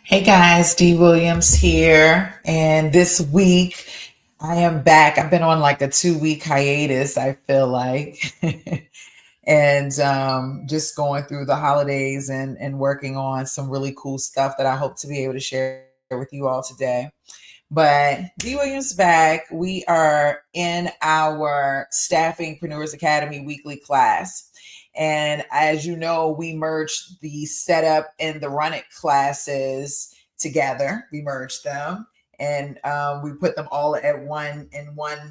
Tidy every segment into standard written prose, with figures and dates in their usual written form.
Hey guys, Dee Williams here. And this week I am back. I've been on like a 2 week hiatus, I feel like. and just going through the holidays and working on some really cool stuff that I hope to be able to share with you all today. But Dee Williams back. We are in our Staffingpreneurs Academy weekly class. And as you know, we merged the setup and the run it classes together. We merged them and we put them all at one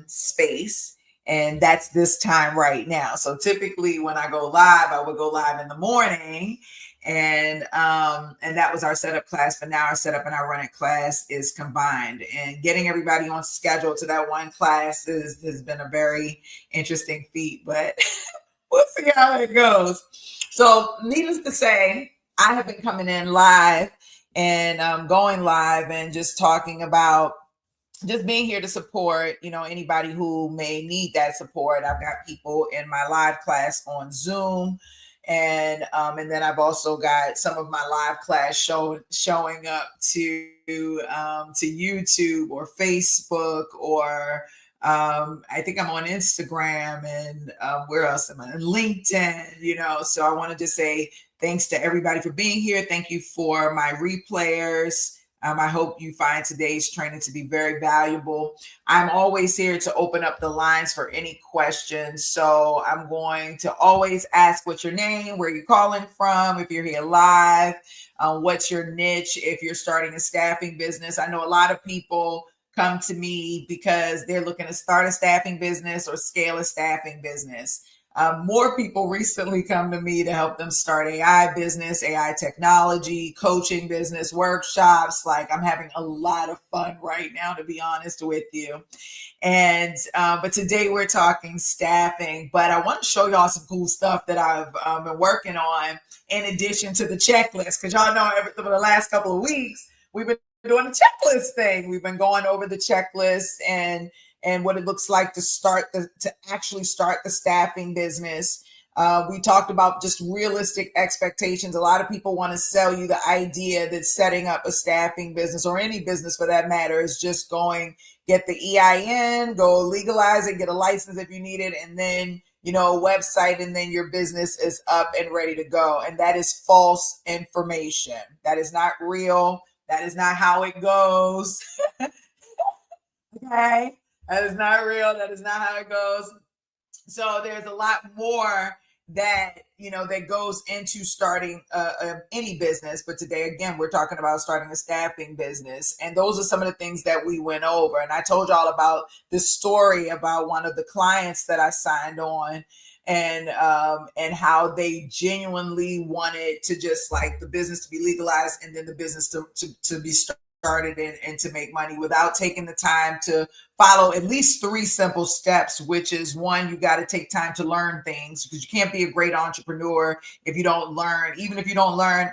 space. And that's this time right now. So typically when I go live, I would go live in the morning and that was our setup class. But now our setup and our run it class is combined, and getting everybody on schedule to that one class has been a very interesting feat, but we'll see how it goes. So needless to say, I have been coming in live and going live and just talking about just being here to support, anybody who may need that support. I've got people in my live class on Zoom, and then I've also got some of my live class showing up to YouTube or Facebook or I think I'm on Instagram and where else am I? LinkedIn, So I wanted to say thanks to everybody for being here. Thank you for my replayers. I hope you find today's training to be very valuable. I'm always here to open up the lines for any questions. So I'm going to always ask what's your name, where you're calling from, if you're here live, what's your niche, if you're starting a staffing business. I know a lot of people come to me because they're looking to start a staffing business or scale a staffing business. More people recently come to me to help them start AI business, AI technology, coaching business, workshops. Like I'm having a lot of fun right now, to be honest with you. And but today we're talking staffing, but I want to show y'all some cool stuff that I've been working on in addition to the checklist, because y'all know for the last couple of weeks we've been doing a checklist thing. We've been going over the checklist and what it looks like to actually start the staffing business. We talked about just realistic expectations. A lot of people want to sell you the idea that setting up a staffing business or any business for that matter is just get the EIN, go legalize it, get a license if you need it, and then a website, and then your business is up and ready to go. And that is false information. That is not real. That is not how it goes. Okay. That is not real. That is not how it goes. So there's a lot more that goes into starting any business. But today, again, we're talking about starting a staffing business. And those are some of the things that we went over. And I told y'all about this story about one of the clients that I signed on and how they genuinely wanted to just like the business to be legalized and then the business to be started and to make money without taking the time to follow at least 3 simple steps, which is one, you got to take time to learn things, because you can't be a great entrepreneur if you don't learn. Even if you don't learn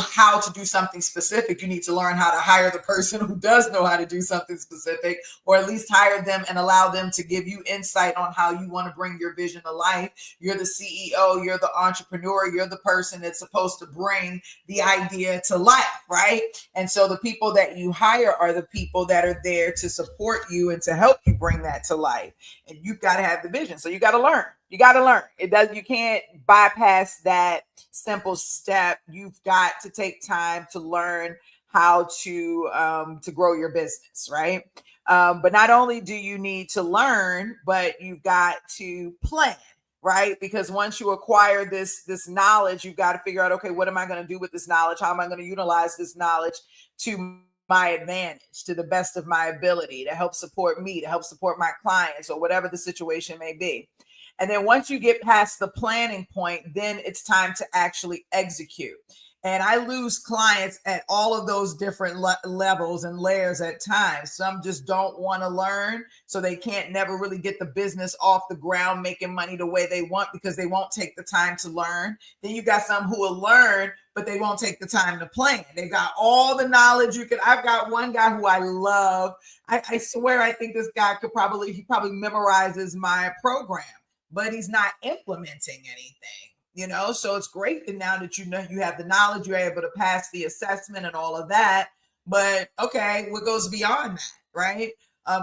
how to do something specific, you need to learn how to hire the person who does know how to do something specific, or at least hire them and allow them to give you insight on how you want to bring your vision to life. You're the CEO, you're the entrepreneur, you're the person that's supposed to bring the idea to life, right? And so the people that you hire are the people that are there to support you and to help you bring that to life. And you've got to have the vision. So you got to learn. You got to learn. You can't bypass that simple step. You've got to take time to learn how to grow your business, right? But not only do you need to learn, but you've got to plan, right? Because once you acquire this knowledge, you've got to figure out, okay, what am I going to do with this knowledge? How am I going to utilize this knowledge to my advantage, to the best of my ability, to help support me, to help support my clients, or whatever the situation may be. And then once you get past the planning point, then it's time to actually execute. And I lose clients at all of those different levels and layers at times. Some just don't want to learn, so they can't never really get the business off the ground, making money the way they want, because they won't take the time to learn. Then you got some who will learn, but they won't take the time to plan. They've got all the knowledge I've got one guy who I love. I swear, I think this guy he probably memorizes my program, but he's not implementing anything. So it's great that now that you have the knowledge, you're able to pass the assessment and all of that. But okay, what goes beyond that, right?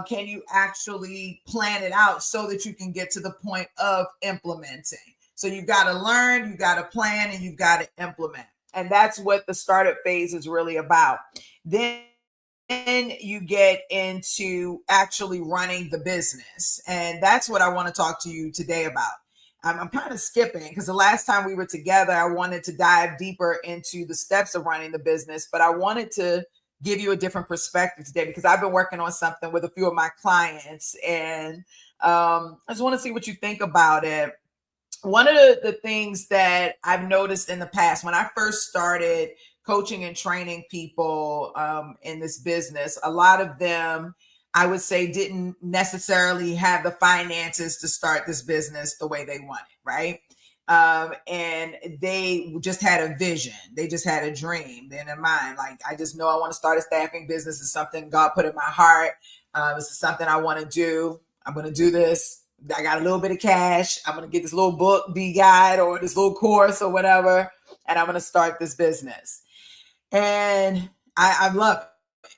Can you actually plan it out so that you can get to the point of implementing? So you've got to learn, you've got to plan, and you've got to implement. And that's what the startup phase is really about. Then you get into actually running the business. And that's what I want to talk to you today about. I'm kind of skipping because the last time we were together, I wanted to dive deeper into the steps of running the business, but I wanted to give you a different perspective today because I've been working on something with a few of my clients, and I just want to see what you think about it. One of the things that I've noticed in the past, when I first started coaching and training people in this business, a lot of them, I would say, didn't necessarily have the finances to start this business the way they wanted, right? And they just had a vision. They just had a dream in their mind. Like, I just know I want to start a staffing business. It's something God put in my heart. This is something I want to do. I'm going to do this. I got a little bit of cash. I'm going to get this little book, B-Guide, or this little course or whatever, and I'm going to start this business. And I love it.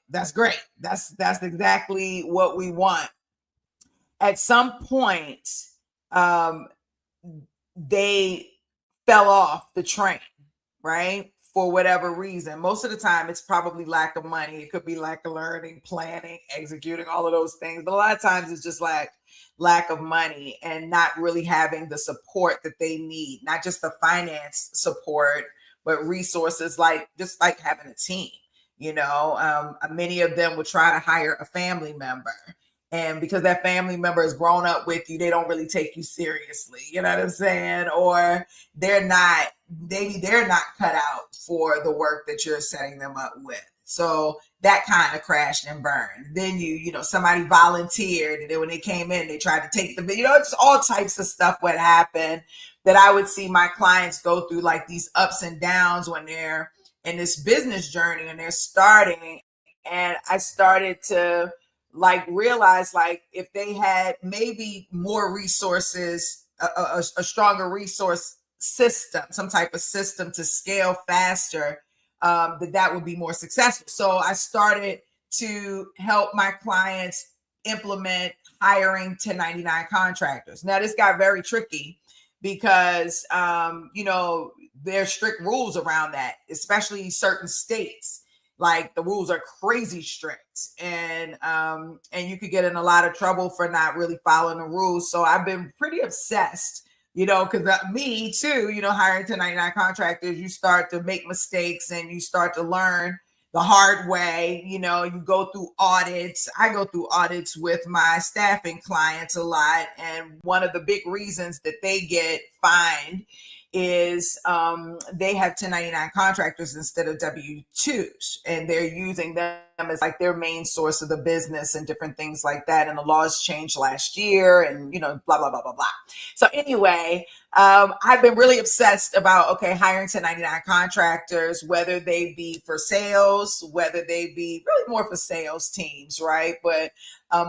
That's great. That's exactly what we want. At some point, they fell off the train, right? For whatever reason. Most of the time, it's probably lack of money. It could be lack of learning, planning, executing, all of those things. But a lot of times it's just like lack of money and not really having the support that they need, not just the finance support, but resources like just like having a team. Many of them would try to hire a family member. And because that family member has grown up with you, they don't really take you seriously. You know what I'm saying? Or maybe they're not cut out for the work that you're setting them up with. So that kind of crashed and burned. Then somebody volunteered, and then when they came in, they tried to take just all types of stuff would happen that I would see my clients go through, like these ups and downs when they're in this business journey and they're starting. And I started to realize if they had maybe more resources, a stronger resource system, some type of system to scale faster, that would be more successful. So I started to help my clients implement hiring 1099 contractors. Now this got very tricky because there's strict rules around that, especially certain states. Like the rules are crazy strict, and you could get in a lot of trouble for not really following the rules. So I've been pretty obsessed, because me too, hiring 1099 contractors, you start to make mistakes and you start to learn the hard way. You go through audits. I go through audits with my staffing clients a lot. And one of the big reasons that they get fined is they have 1099 contractors instead of W-2s, and they're using them as like their main source of the business and different things like that. And the laws changed last year, and blah, blah, blah, blah, blah. So anyway, I've been really obsessed about, hiring 1099 contractors, whether they be for sales, whether they be really more for sales teams, right? But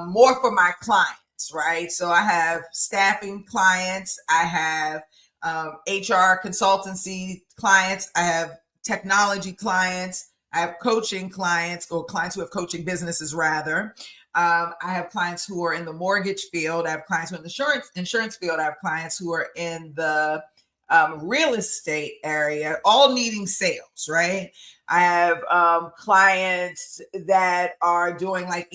more for my clients, right? So I have staffing clients, I have HR consultancy clients, I have technology clients, I have coaching clients, or clients who have coaching businesses rather. I have clients who are in the mortgage field. I have clients who are in the insurance field. I have clients who are in the real estate area, all needing sales, right? I have clients that are doing like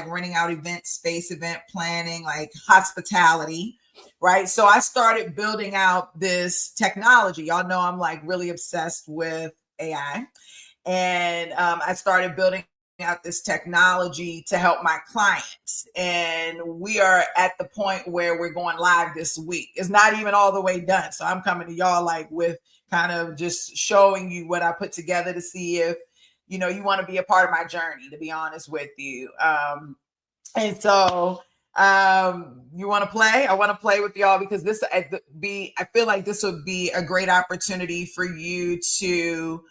renting out event space, event planning, like hospitality, right? So I started building out this technology. Y'all know I'm like really obsessed with AI. And I started building out this technology to help my clients. And we are at the point where we're going live this week. It's not even all the way done. So I'm coming to y'all with kind of just showing you what I put together to see if, you want to be a part of my journey, to be honest with you. And so you want to play? I want to play with y'all because I feel like this would be a great opportunity for you to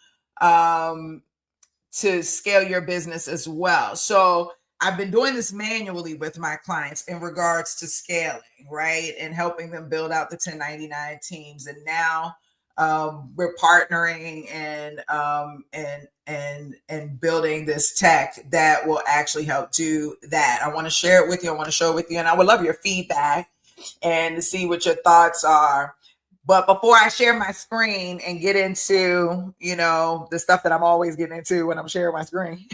scale your business as well. So I've been doing this manually with my clients in regards to scaling, right? And helping them build out the 1099 teams. And now we're partnering and building this tech that will actually help do that. I want to share it with you. I want to show it with you. And I would love your feedback and to see what your thoughts are. But before I share my screen and get into, the stuff that I'm always getting into when I'm sharing my screen,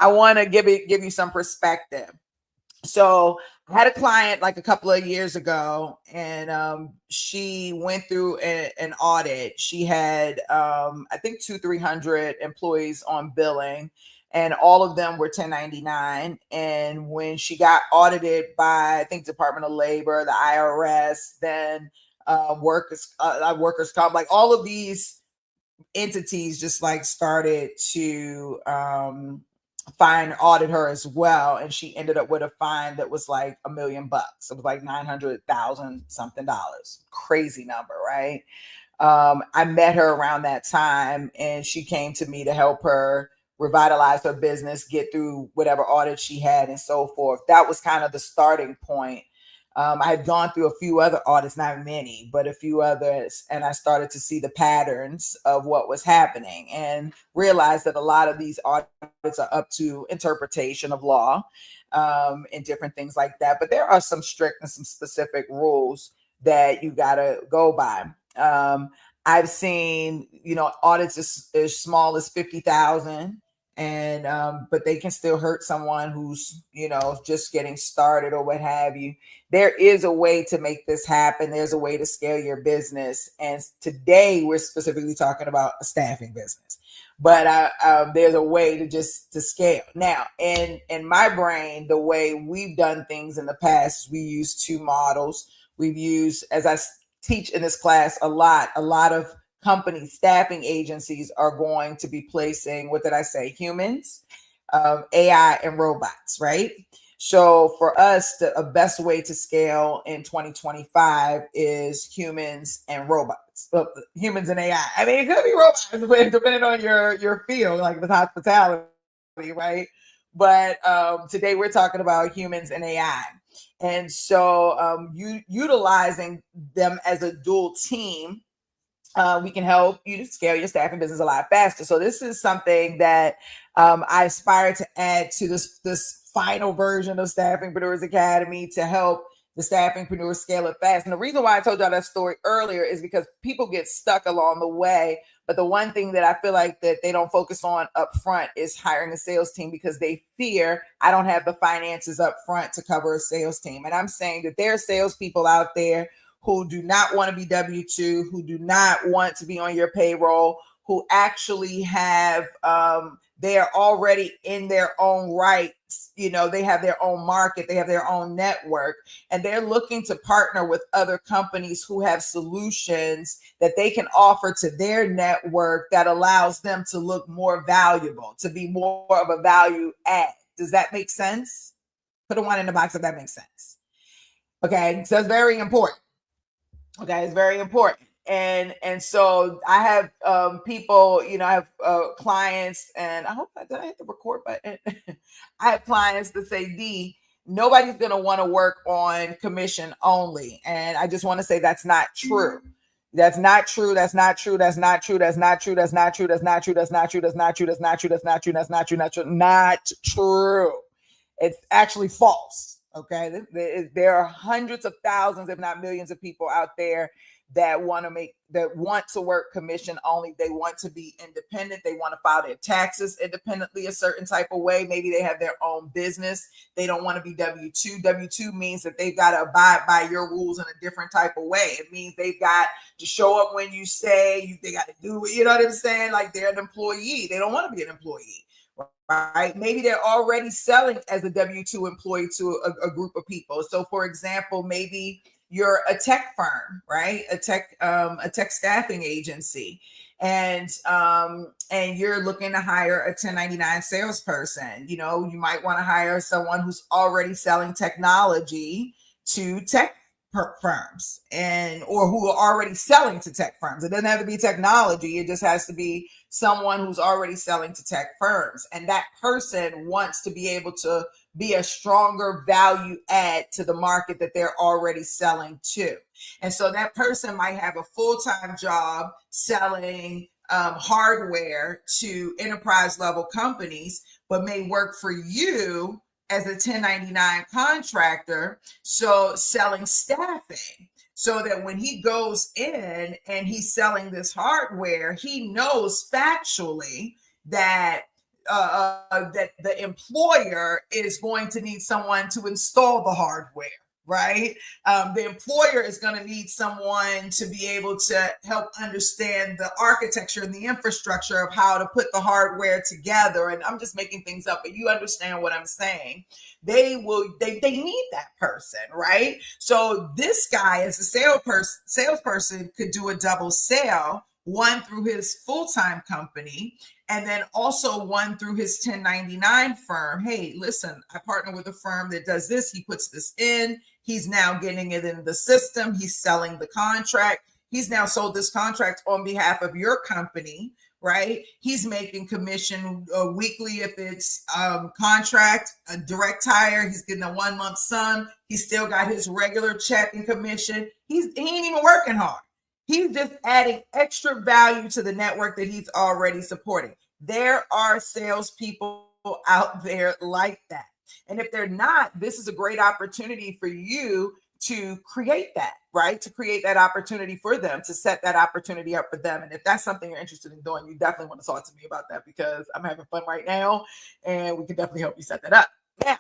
I want to give you some perspective. So I had a client like a couple of years ago, and she went through an audit. She had, I think, 300 employees on billing, and all of them were 1099. And when she got audited by, I think, Department of Labor, the IRS, then workers comp, like all of these entities just like started to audit her as well, and she ended up with a fine that was like $1 million. It was like $900,000 something dollars. Crazy number, right? I met her around that time, and she came to me to help her revitalize her business, get through whatever audit she had, and so forth. That was kind of the starting point. I had gone through a few other audits, not many, but a few others, and I started to see the patterns of what was happening and realized that a lot of these audits are up to interpretation of law and different things like that. But there are some strict and some specific rules that you got to go by. I've seen, audits as small as 50,000. And but they can still hurt someone who's just getting started or what have you. There is a way to make this happen. There's a way to scale your business, and today we're specifically talking about a staffing business, but there's a way to scale. Now, in my brain, the way we've done things in the past, we use two models. We've used, as I teach in this class, a lot of companies, staffing agencies are going to be placing, what did I say, humans, AI, and robots, right? So for us, the best way to scale in 2025 is humans and robots, humans and AI. I mean, it could be robots, depending on your field, like the hospitality, right? But today we're talking about humans and AI. And so utilizing them as a dual team, we can help you to scale your staffing business a lot faster. So this is something that I aspire to add to this final version of Staffingpreneurs Academy to help the staffingpreneurs scale it fast. And the reason why I told y'all that story earlier is because people get stuck along the way. But the one thing that I feel like that they don't focus on up front is hiring a sales team, because they fear, I don't have the finances up front to cover a sales team. And I'm saying that there are salespeople out there who do not want to be W-2, who do not want to be on your payroll, who actually have, they are already in their own right. They have their own market, they have their own network, and they're looking to partner with other companies who have solutions that they can offer to their network that allows them to look more valuable, to be more of a value add. Does that make sense? Put a one in the box if that makes sense. Okay, so it's very important. Okay, it's very important. And so I have people, I have clients, and I hope I hit the record button. I have clients that say, nobody's going to want to work on commission only. And I just want to say that's not true. That's not true. That's not true. That's not true. That's not true. That's not true. That's not true. That's not true. That's not true. That's not true. That's not true. That's not true. That's not true. It's actually false. Okay. There are hundreds of thousands, if not millions, of people out there that want to work commission only. They want to be independent. They want to file their taxes independently a certain type of way. Maybe they have their own business. They don't want to be W-2. W-2 means that they've got to abide by your rules in a different type of way. It means they've got to show up when you say, they got to do it. You know what I'm saying? Like, they're an employee. They don't want to be an employee. Right? Maybe they're already selling as a W-2 employee to a group of people. So, for example, maybe you're a tech firm, right? A tech staffing agency, and you're looking to hire a 1099 salesperson. You might want to hire someone who's already selling technology to tech firms or who are already selling to tech firms. It doesn't have to be technology. It just has to be someone who's already selling to tech firms. And that person wants to be able to be a stronger value add to the market that they're already selling to. And so that person might have a full-time job selling hardware to enterprise level companies, but may work for you as a 1099 contractor, so selling staffing, so that when he goes in and he's selling this hardware, he knows factually that that the employer is going to need someone to install the hardware, right? The employer is going to need someone to be able to help understand the architecture and the infrastructure of how to put the hardware together. And I'm just making things up, but you understand what I'm saying. They need that person, right? So this guy as a salesperson could do a double sale, one through his full-time company, and then also one through his 1099 firm. Hey, listen, I partner with a firm that does this. He puts this in. He's now getting it in the system. He's selling the contract. He's now sold this contract on behalf of your company, right? He's making commission weekly if it's contract, a direct hire. He's getting a 1 month sum. He's still got his regular check and commission. He ain't even working hard. He's just adding extra value to the network that he's already supporting. There are salespeople out there like that. And if they're not, this is a great opportunity for you to create that, right? To create that opportunity for them, to set that opportunity up for them. And if that's something you're interested in doing, you definitely want to talk to me about that, because I'm having fun right now and we can definitely help you set that up. Now,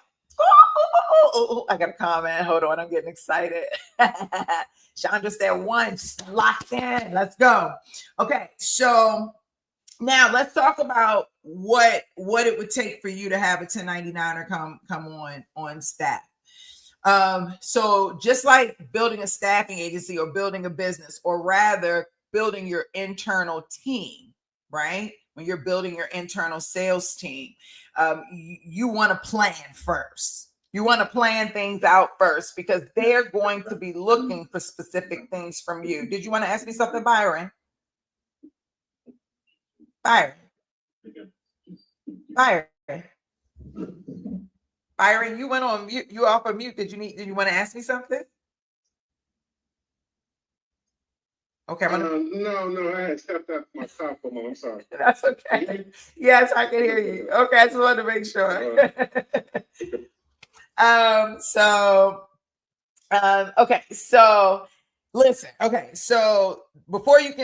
I got a comment. Hold on, I'm getting excited. Chandra said one, just locked in. Let's go. Okay, so now let's talk about what it would take for you to have a 1099er come on staff. So just like building a staffing agency or building a business, or rather building your internal team, right? When you're building your internal sales team, you want to plan first. You want to plan things out first, because they're going to be looking for specific things from you. Did you want to ask me something, Byron? Byron, you went on mute. You off of mute. Did you want to ask me something? Okay. No, I had stepped out my car for a moment. I'm sorry. That's okay. Yes, I can hear you. Okay, I just wanted to make sure. Okay, so listen. Okay, so before you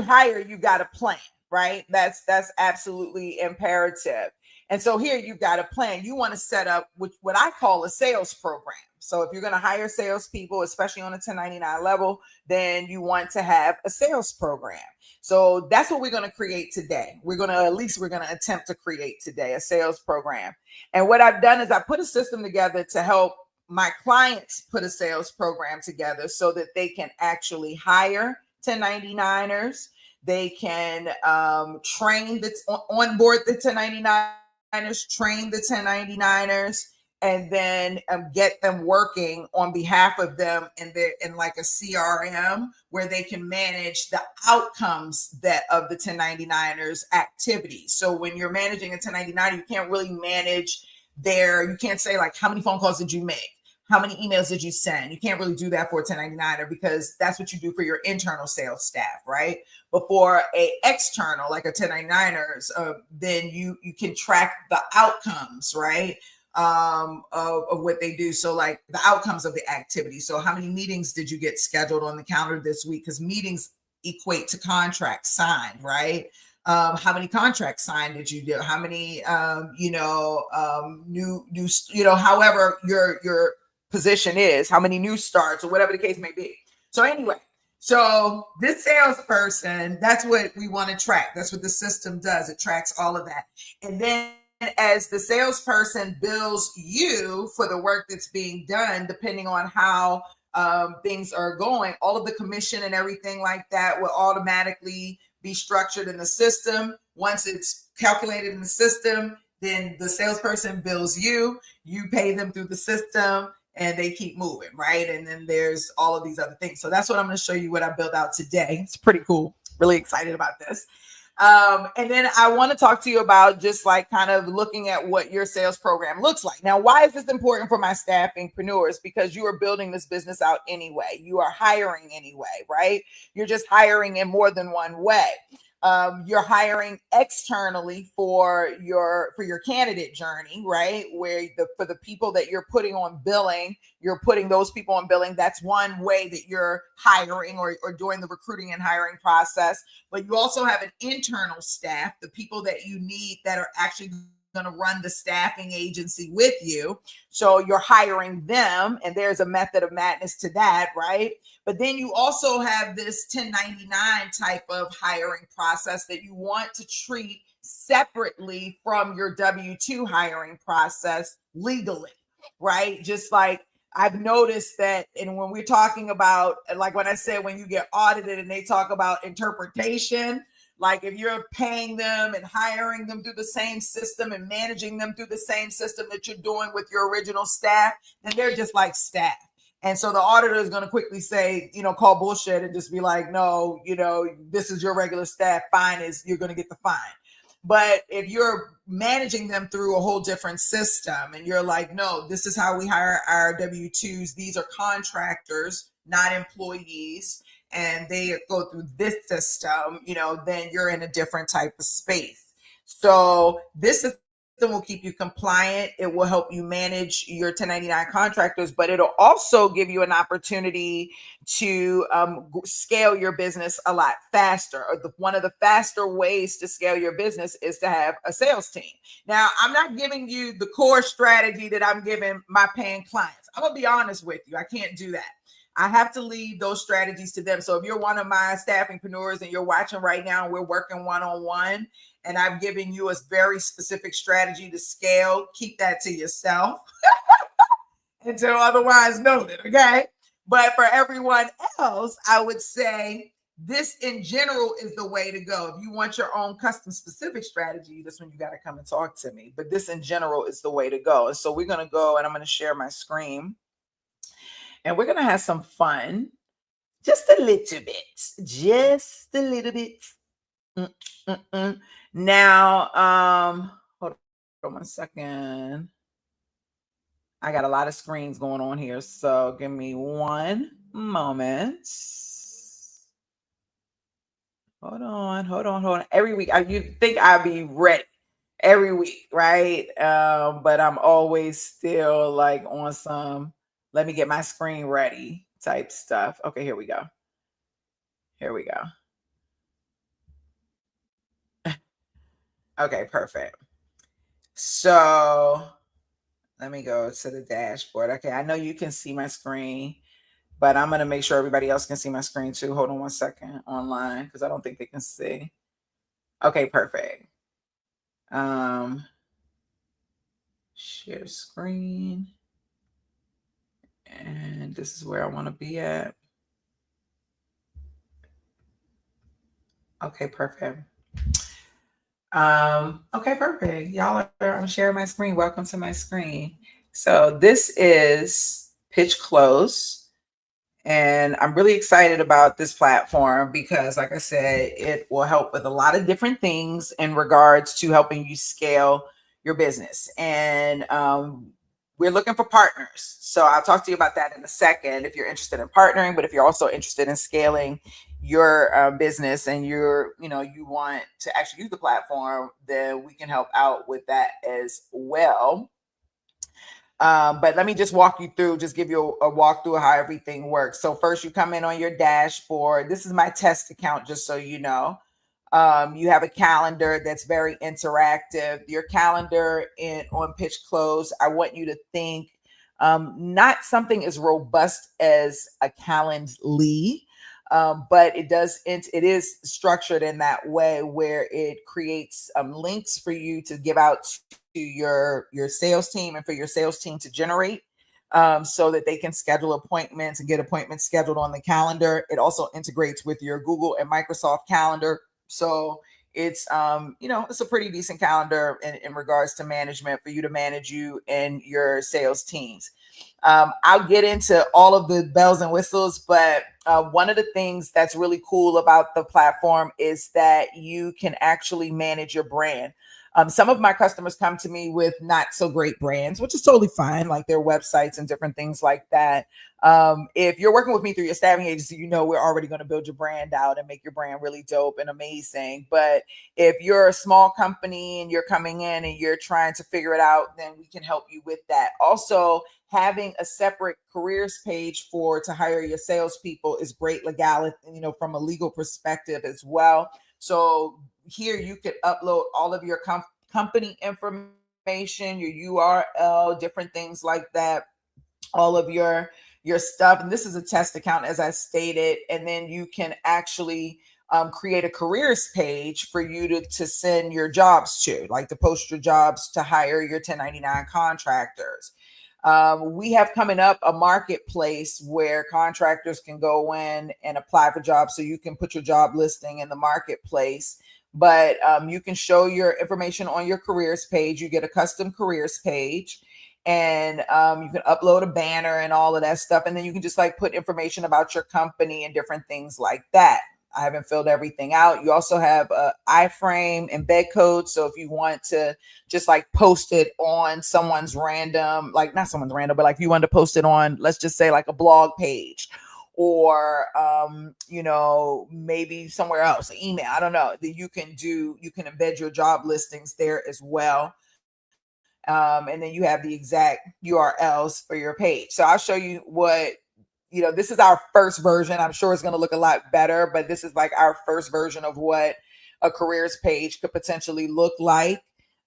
hire, you got to plan, right? That's absolutely imperative. And so here you've got a plan. You want to set up what I call a sales program. So if you're going to hire salespeople, especially on a 1099 level, then you want to have a sales program. So that's what we're going to create today. We're going to attempt to create today a sales program. And what I've done is I put a system together to help my clients put a sales program together so that they can actually hire 1099ers. They can train onboard the 1099ers, train the 1099ers, and then get them working on behalf of them in like a CRM where they can manage the outcomes of the 1099ers activities. So when you're managing a 1099, you can't really manage you can't say like, how many phone calls did you make? How many emails did you send? You can't really do that for a 1099er, because that's what you do for your internal sales staff, right? But for a external, like a 1099ers, then you can track the outcomes, right? Of what they do. So like the outcomes of the activity. So how many meetings did you get scheduled on the calendar this week? Because meetings equate to contracts signed, right? How many contracts signed did you do? How many, however your position is, how many new starts or whatever the case may be. So anyway, so this salesperson, that's what we want to track. That's what the system does. It tracks all of that. And then as the salesperson bills you for the work that's being done, depending on how things are going, all of the commission and everything like that will automatically be structured in the system. Once it's calculated in the system, then the salesperson bills you, you pay them through the system, and they keep moving, right? And then there's all of these other things. So that's what I'm going to show you what I built out today. It's pretty cool. Really excited about this. And then I want to talk to you about just like kind of looking at what your sales program looks like. Now, why is this important for my staffingpreneurs? Because you are building this business out anyway. You are hiring anyway, right? You're just hiring in more than one way. You're hiring externally for your candidate journey, right? Where for the people that you're putting on billing, you're putting those people on billing. That's one way that you're hiring or doing the recruiting and hiring process. But you also have an internal staff, the people that you need that are actually going to run the staffing agency with you. So you're hiring them, and there's a method of madness to that, right? But then you also have this 1099 type of hiring process that you want to treat separately from your W-2 hiring process legally, right? Just like I've noticed that, and when we're talking about, like when I said, when you get audited and they talk about interpretation, like if you're paying them and hiring them through the same system and managing them through the same system that you're doing with your original staff, then they're just like staff. And so the auditor is going to quickly say, call bullshit and just be like, no, this is your regular staff. Fine is you're going to get the fine. But if you're managing them through a whole different system and you're like, no, this is how we hire our W-2s. These are contractors, not employees, and they go through this system, then you're in a different type of space. So this system will keep you compliant. It will help you manage your 1099 contractors, but it'll also give you an opportunity to scale your business a lot faster. One of the faster ways to scale your business is to have a sales team. Now, I'm not giving you the core strategy that I'm giving my paying clients. I'm going to be honest with you. I can't do that. I have to leave those strategies to them. So if you're one of my staffingpreneurs and you're watching right now, and we're working one-on-one, and I've given you a very specific strategy to scale, keep that to yourself until otherwise noted, okay? But for everyone else, I would say this in general is the way to go. If you want your own custom specific strategy, this one you got to come and talk to me. But this in general is the way to go. And so we're going to go, and I'm going to share my screen. And we're going to have some fun, just a little bit. Now, hold on 1 second. I got a lot of screens going on here, so give me one moment. Hold on. Every week, you think I'll be ready every week, right? But I'm always still like on some, let me get my screen ready type stuff. Okay, here we go. Okay, perfect. So let me go to the dashboard. Okay, I know you can see my screen, but I'm going to make sure everybody else can see my screen too. Hold on 1 second online, because I don't think they can see. Okay, perfect. Share screen. And this is where I want to be at. Okay, perfect. Okay, perfect. Y'all I'm sharing my screen. Welcome to my screen. So this is Pitch Close. And I'm really excited about this platform because, like I said, it will help with a lot of different things in regards to helping you scale your business. And we're looking for partners. So I'll talk to you about that in a second if you're interested in partnering, but if you're also interested in scaling your business and you want to actually use the platform, then we can help out with that as well. But let me just walk you through, just give you a walkthrough of how everything works. So first you come in on your dashboard. This is my test account, just so you know. You have a calendar that's very interactive. Your calendar on Pitch Close, I want you to think not something as robust as a Calendly, but it is structured in that way where it creates links for you to give out to your sales team and for your sales team to generate so that they can schedule appointments and get appointments scheduled on the calendar. It also integrates with your Google and Microsoft calendar. So it's it's a pretty decent calendar in regards to management for you to manage you and your sales teams. I'll get into all of the bells and whistles, but one of the things that's really cool about the platform is that you can actually manage your brand. Some of my customers come to me with not so great brands, which is totally fine, like their websites and different things like that. If you're working with me through your staffing agency, we're already going to build your brand out and make your brand really dope and amazing. But if you're a small company and you're coming in and you're trying to figure it out, then we can help you with that. Also, having a separate careers page to hire your salespeople is great legality, from a legal perspective as well. So here you could upload all of your company information, your URL, different things like that, all of your stuff. And this is a test account, as I stated. And then you can actually create a careers page for you to send your jobs to, like to post your jobs to hire your 1099 contractors. We have coming up a marketplace where contractors can go in and apply for jobs. So you can put your job listing in the marketplace, but you can show your information on your careers page. You get a custom careers page, and you can upload a banner and all of that stuff. And then you can just like put information about your company and different things like that. I haven't filled everything out. You also have a iframe embed code. So if you want to just like post it on someone's random, like not someone's random, but like if you want to post it on, let's just say like a blog page, or maybe somewhere else, an email, I don't know, that you can embed your job listings there as well. And then you have the exact URLs for your page. So I'll show you what, this is our first version. I'm sure it's going to look a lot better, but this is like our first version of what a careers page could potentially look like.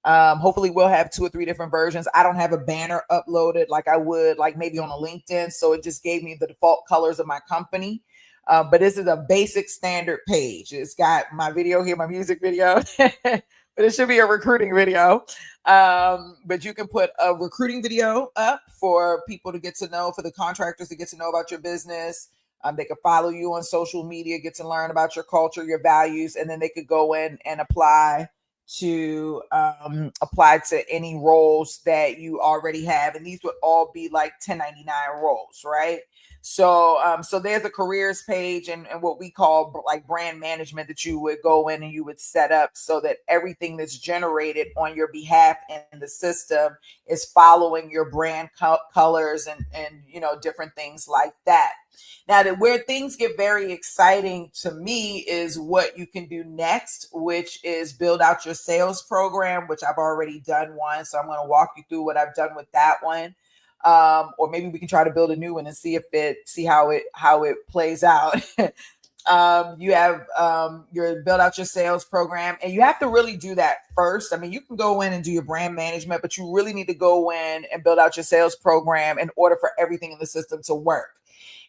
Hopefully we'll have 2 or 3 different versions. I don't have a banner uploaded like I would like maybe on a LinkedIn. So it just gave me the default colors of my company. But this is a basic standard page. It's got my video here, my music video, but it should be a recruiting video. But you can put a recruiting video up for people to get to know, for the contractors to get to know about your business. They could follow you on social media, get to learn about your culture, your values, and then they could go in and apply to any roles that you already have. And these would all be like 1099 roles, right? So there's a careers page and what we call like brand management that you would go in and you would set up so that everything that's generated on your behalf in the system is following your brand colors and different things like that. Now, where things get very exciting to me is what you can do next, which is build out your sales program, which I've already done one. So I'm going to walk you through what I've done with that one. Or maybe we can try to build a new one and see how it plays out. You have your build out your sales program, and you have to really do that first. I mean, you can go in and do your brand management, but you really need to go in and build out your sales program in order for everything in the system to work.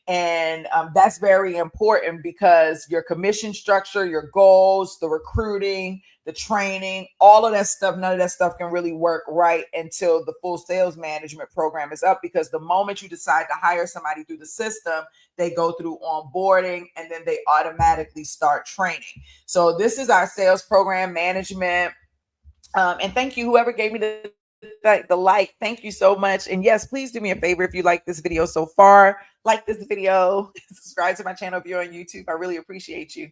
And that's very important because your commission structure, your goals, the recruiting, the training, all of that stuff, none of that stuff can really work right until the full sales management program is up, because the moment you decide to hire somebody through the system, they go through onboarding and then they automatically start training. So this is our sales program management. And thank you, whoever gave me the like. Thank you so much. And yes, please do me a favor. If you like this video so far, like this video, subscribe to my channel if you're on YouTube. I really appreciate you.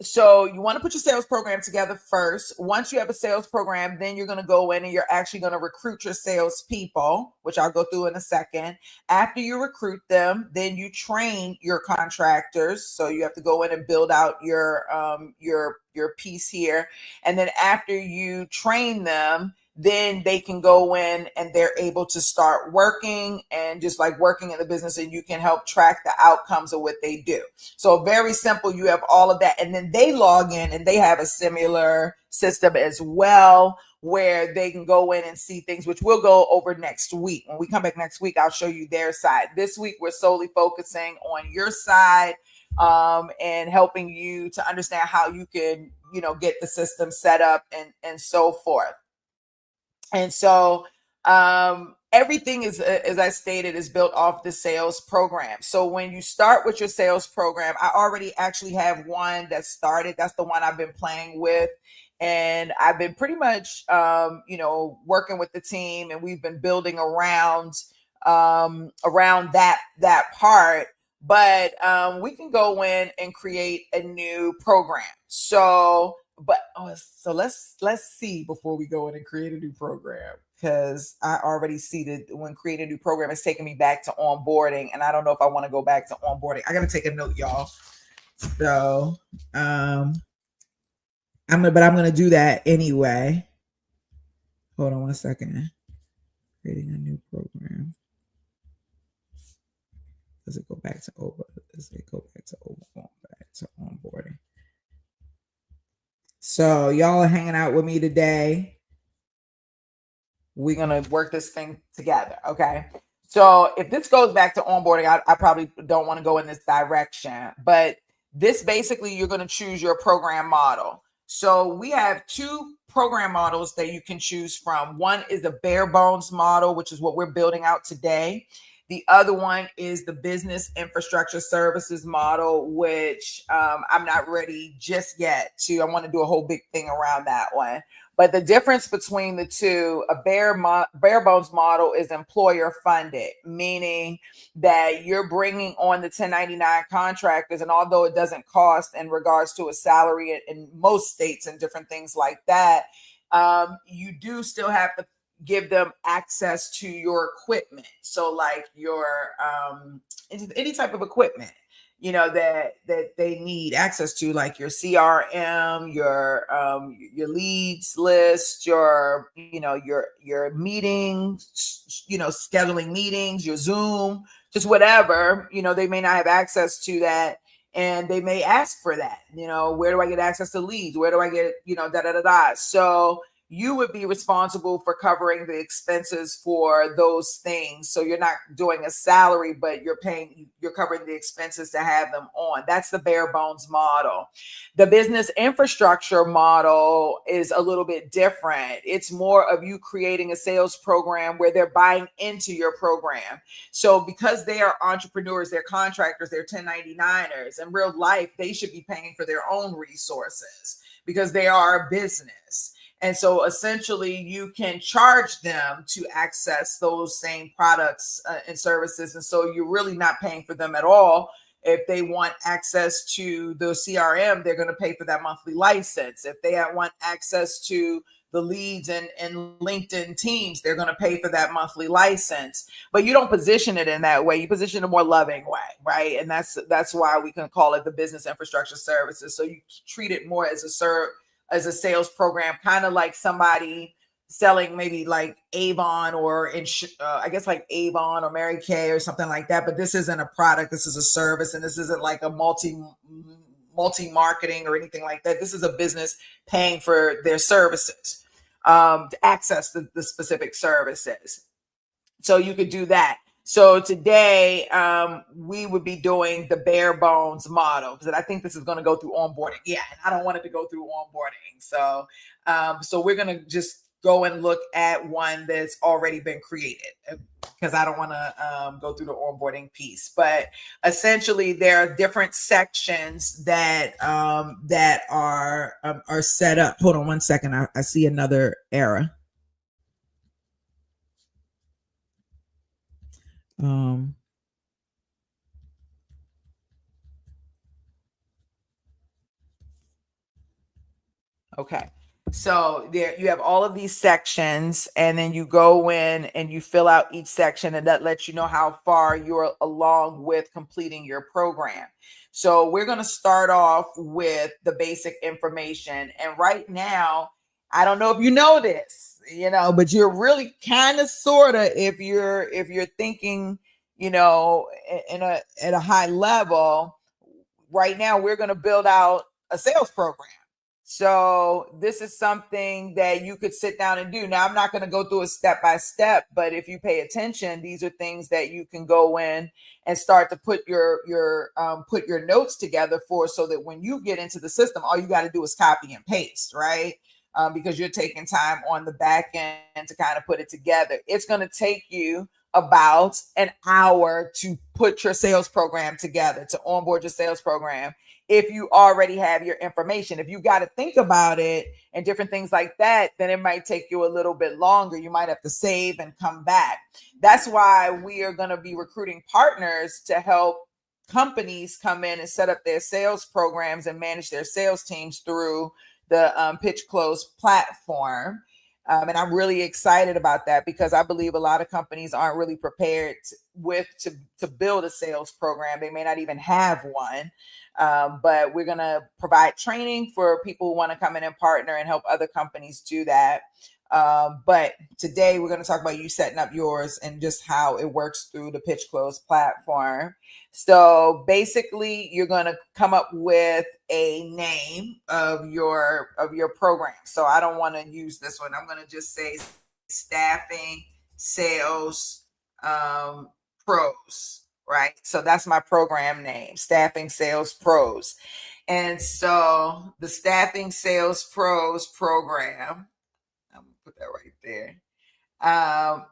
So you want to put your sales program together first. Once you have a sales program, then you're going to go in and you're actually going to recruit your sales people, which I'll go through in a second. After you recruit them, then you train your contractors. So you have to go in and build out your piece here. And then after you train them, then they can go in and they're able to start working and just like working in the business, and you can help track the outcomes of what they do. So very simple. You have all of that. And then they log in and they have a similar system as well, where they can go in and see things, which we'll go over next week. When we come back next week, I'll show you their side. This week, we're solely focusing on your side and helping you to understand how you can, get the system set up and so forth. And so Everything is, as I stated, is built off the sales program. So when you start with your sales program, I already actually have one that started. That's the one I've been playing with. And I've been pretty much, working with the team, and we've been building around that part. But we can go in and create a new program. So let's see before we go in and create a new program, because I already see that when creating a new program, it's taking me back to onboarding, and I don't know if I want to go back to onboarding. I got to take a note, y'all. So I'm gonna do that anyway. Hold on one second. Creating a new program. Does it go back to over? Does it go back to over? Back to onboarding. So y'all are hanging out with me today. We're gonna work this thing together, okay? So if this goes back to onboarding, I probably don't want to go in this direction, but this basically, you're going to choose your program model. So we have two program models that you can choose from. One is the bare bones model, which is what we're building out today. The other one is the business infrastructure services model, which I'm not ready just yet to. I want to do a whole big thing around that one. But the difference between the two, a bare bones model is employer funded, meaning that you're bringing on the 1099 contractors. And although it doesn't cost in regards to a salary in most states and different things like that, you do still have to give them access to your equipment. So like your any type of equipment, that they need access to, like your CRM, your leads list, your meetings, scheduling meetings, your Zoom, just whatever. They may not have access to that, and they may ask for that. Where do I get access to leads? Where do I get da da da da? So you would be responsible for covering the expenses for those things. So you're not doing a salary, but you're covering the expenses to have them on. That's the bare bones model. The business infrastructure model is a little bit different. It's more of you creating a sales program where they're buying into your program. So because they are entrepreneurs, they're contractors, they're 1099ers, in real life, they should be paying for their own resources because they are a business. And so essentially you can charge them to access those same products and services. And so you're really not paying for them at all. If they want access to the CRM, they're going to pay for that monthly license. If they want access to the leads and LinkedIn teams, they're going to pay for that monthly license. But you don't position it in that way. You position it a more loving way, right? And that's why we can call it the business infrastructure services. So you treat it more as a sales program, kind of like somebody selling maybe like Avon or I guess like Avon or Mary Kay or something like that. But this isn't a product. This is a service, and this isn't like a multi-marketing or anything like that. This is a business paying for their services to access the specific services. So you could do that. So today we would be doing the bare bones model, because I think this is going to go through onboarding. Yeah, and I don't want it to go through onboarding. So we're going to just go and look at one that's already been created, because I don't want to go through the onboarding piece. But essentially, there are different sections that are set up. Hold on one second. I see another error. Okay. So there you have all of these sections, and then you go in and you fill out each section, and that lets you know how far you're along with completing your program. So we're going to start off with the basic information. And right now, I don't know if you know this, but you're really kind of sort of, if you're thinking, at a high level. Right now, we're going to build out a sales program. So this is something that you could sit down and do. Now, I'm not going to go through it step by step, but if you pay attention, these are things that you can go in and start to put your notes together for, so that when you get into the system, all you got to do is copy and paste, right? because you're taking time on the back end to kind of put it together. It's going to take you about an hour to put your sales program together, to onboard your sales program, if you already have your information. If you got to think about it and different things like that, then it might take you a little bit longer. You might have to save and come back. That's why we are going to be recruiting partners to help companies come in and set up their sales programs and manage their sales teams through the Pitch Close platform. And I'm really excited about that because I believe a lot of companies aren't really prepared to build a sales program. They may not even have one. But we're going to provide training for people who want to come in and partner and help other companies do that. But today we're going to talk about you setting up yours and just how it works through the Pitch Close platform. So basically, you're going to come up with a name of your program. So I don't want to use this one. I'm going to just say staffing sales pros, right? So that's my program name, Staffing Sales Pros. And so the Staffing Sales Pros program, I'm gonna put that right there,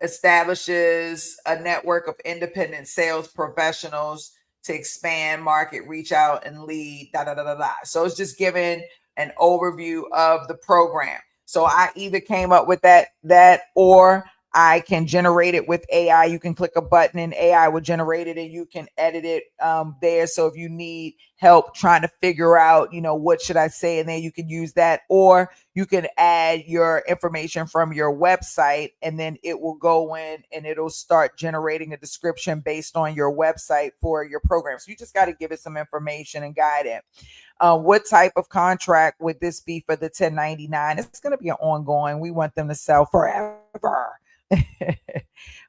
establishes a network of independent sales professionals to expand market, reach out, and lead. Da da da da da. So it's just giving an overview of the program. So I either came up with that, or I can generate it with AI. You can click a button and AI will generate it, and you can edit it there. So if you need help trying to figure out, what should I say, and then you can use that, or you can add your information from your website, and then it will go in and it'll start generating a description based on your website for your program. So you just got to give it some information and guide it. What type of contract would this be for the 1099? It's going to be an ongoing. We want them to sell forever.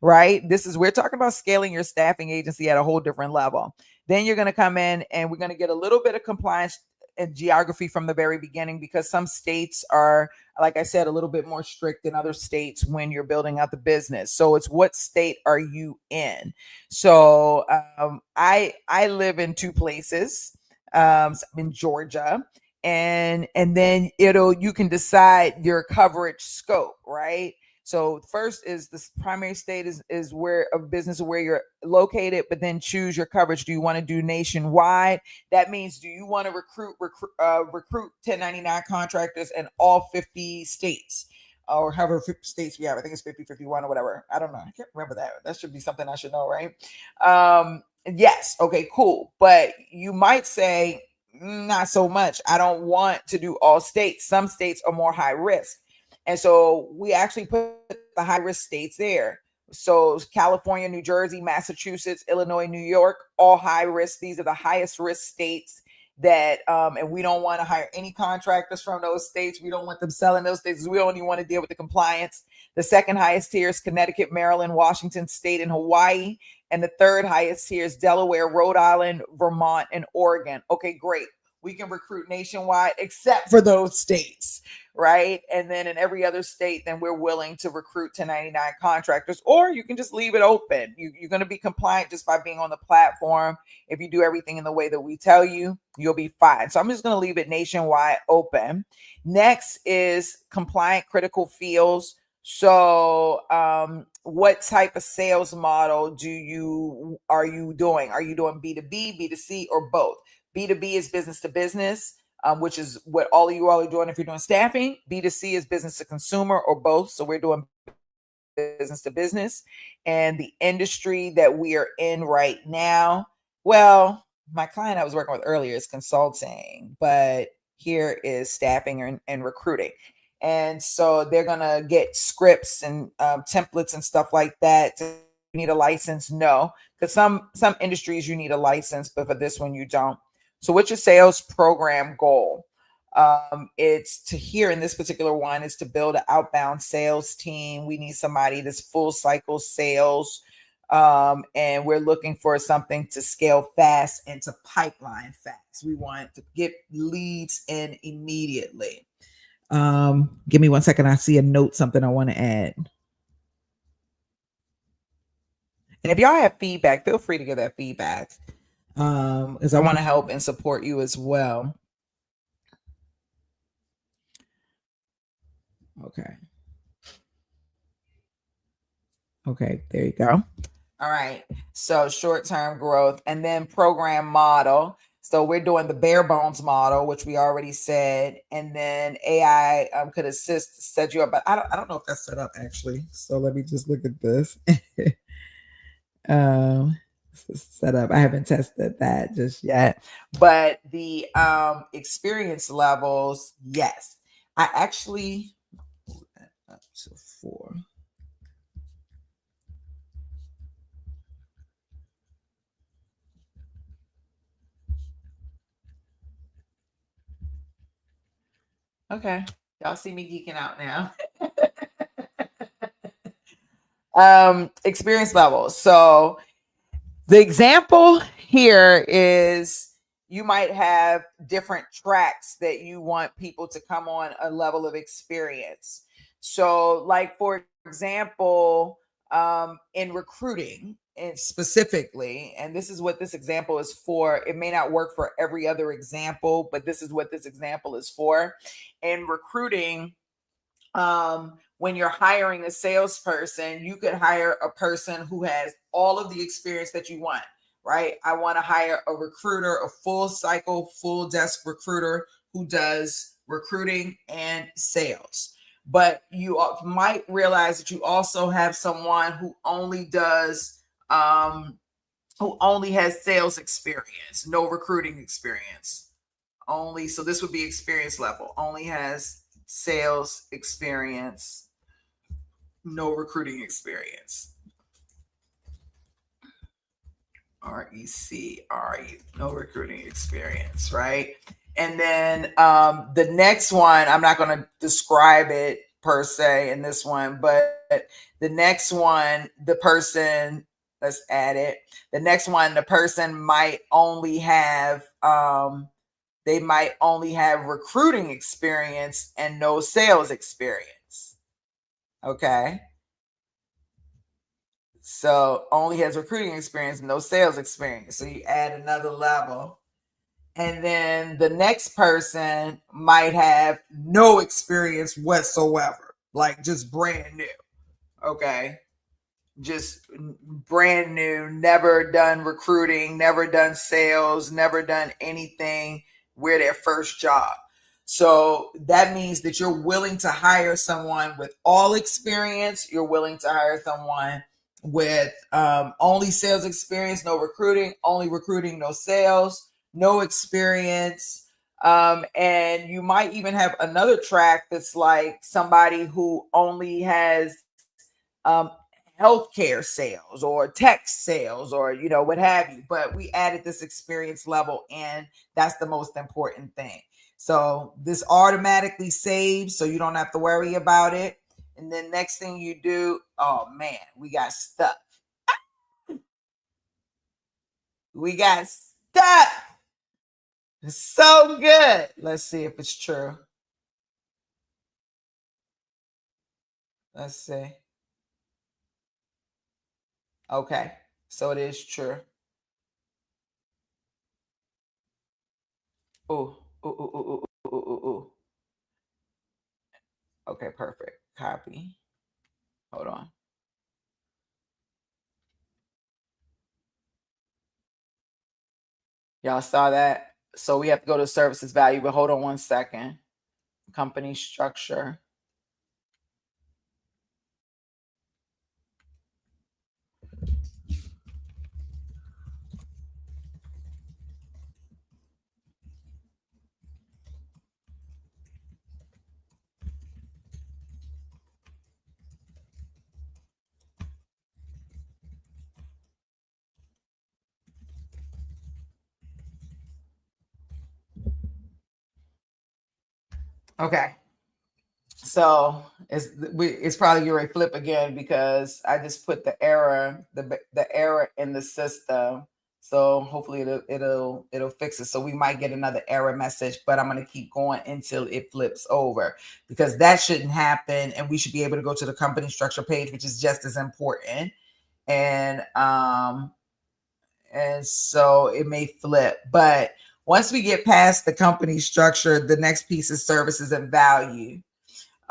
Right? We're talking about scaling your staffing agency at a whole different level. Then you're going to come in and we're going to get a little bit of compliance and geography from the very beginning, because some states are, like I said, a little bit more strict than other states when you're building out the business. So it's what state are you in? So I live in two places. I'm in Georgia, and then you can decide your coverage scope, right? So first is the primary state is where of business where you're located, but then choose your coverage. Do you want to do nationwide? That means, do you want to recruit 1099 contractors in all 50 states? Or however 50 states we have? I think it's 50, 51 or whatever. I don't know. I can't remember that. That should be something I should know, right? Yes. Okay, cool. But you might say, not so much. I don't want to do all states. Some states are more high risk. And so we actually put the high risk states there. So California, New Jersey, Massachusetts, Illinois, New York, all high risk. These are the highest risk states that, and we don't want to hire any contractors from those states. We don't want them selling those states. We only want to deal with the compliance. The second highest tier is Connecticut, Maryland, Washington State, and Hawaii. And the third highest tier is Delaware, Rhode Island, Vermont, and Oregon. Okay, great. We can recruit nationwide except for those states, right? And then in every other state, then we're willing to recruit 1099 contractors, or you can just leave it open. You're going to be compliant just by being on the platform. If you do everything in the way that we tell you, you'll be fine. So I'm just going to leave it nationwide open. Next is compliant critical fields. So what type of sales model are you doing? Are you doing B2B, B2C, or both? B2B is business to business, which is what all of you all are doing if you're doing staffing. B2C is business to consumer, or both. So we're doing business to business. And the industry that we are in right now, well, my client I was working with earlier is consulting, but here is staffing and recruiting. And so they're going to get scripts and templates and stuff like that. Do you need a license? No, because some industries you need a license, but for this one you don't. So what's your sales program goal? It's to here in this particular one is to build an outbound sales team. We need somebody that's full cycle sales. And we're looking for something to scale fast and to pipeline fast. We want to get leads in immediately. Give me 1 second. I see a note, something I want to add. And if y'all have feedback, feel free to give that feedback. Because I want to help and support you as well. Okay. Okay, there you go. All right. So short-term growth and then program model. So we're doing the bare bones model, which we already said, and then AI could assist set you up. But I don't know if that's set up actually. So let me just look at this. um, Set up. I haven't tested that just yet. But the experience levels, yes, I actually up to 4. Okay. Y'all see me geeking out now. Experience level. So the example here is you might have different tracks that you want people to come on a level of experience. So, like for example, in recruiting and specifically, and this is what this example is for. It may not work for every other example, but this is what this example is for. In recruiting, when you're hiring a salesperson, you could hire a person who has all of the experience that you want, right? I want to hire a recruiter, a full cycle, full desk recruiter who does recruiting and sales. But you might realize that you also have someone who only has sales experience, no recruiting experience. Only, so this would be experience level, only has sales experience, no recruiting experience. RECRU, no recruiting experience, right? And then the next one, I'm not going to describe it per se in this one, but the next one, the person, let's add it. The next one, the person might only have they might only have recruiting experience and no sales experience. Okay. So only has recruiting experience, no sales experience. So you add another level. And then the next person might have no experience whatsoever, like just brand new. Okay. Just brand new, never done recruiting, never done sales, never done anything. We're their first job. So that means that you're willing to hire someone with all experience. You're willing to hire someone with only sales experience, no recruiting, only recruiting, no sales, no experience. And you might even have another track that's like somebody who only has um, healthcare sales or tech sales or what have you, but we added this experience level, and that's the most important thing. So this automatically saves, so you don't have to worry about it. And then next thing you do, oh man, we got stuff. We got stuff. It's so good. Let's see if it's true. Let's see. Okay, so it is true. Oh, oh, oh, oh, oh, oh, oh. Okay, perfect. Copy. Hold on. Y'all saw that? So we have to go to services value, but hold on one second. Company structure. Okay. So it's probably your flip again because I just put the error in the system. So hopefully it'll fix it. So we might get another error message, but I'm gonna keep going until it flips over because that shouldn't happen, and we should be able to go to the company structure page, which is just as important. And so it may flip, but once we get past the company structure, the next piece is services and value.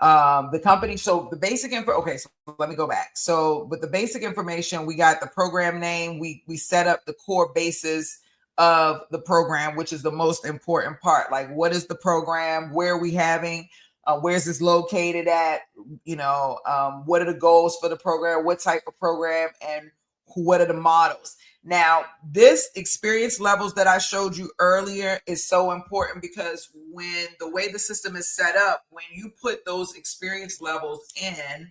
The company, so the basic info, okay, so let me go back. So with the basic information, we got the program name, we set up the core basis of the program, which is the most important part. Like, what is the program? Where are we having? Where's this located at? What are the goals for the program? What type of program? And what are the models? Now, this experience levels that I showed you earlier is so important because when the way the system is set up, when you put those experience levels in,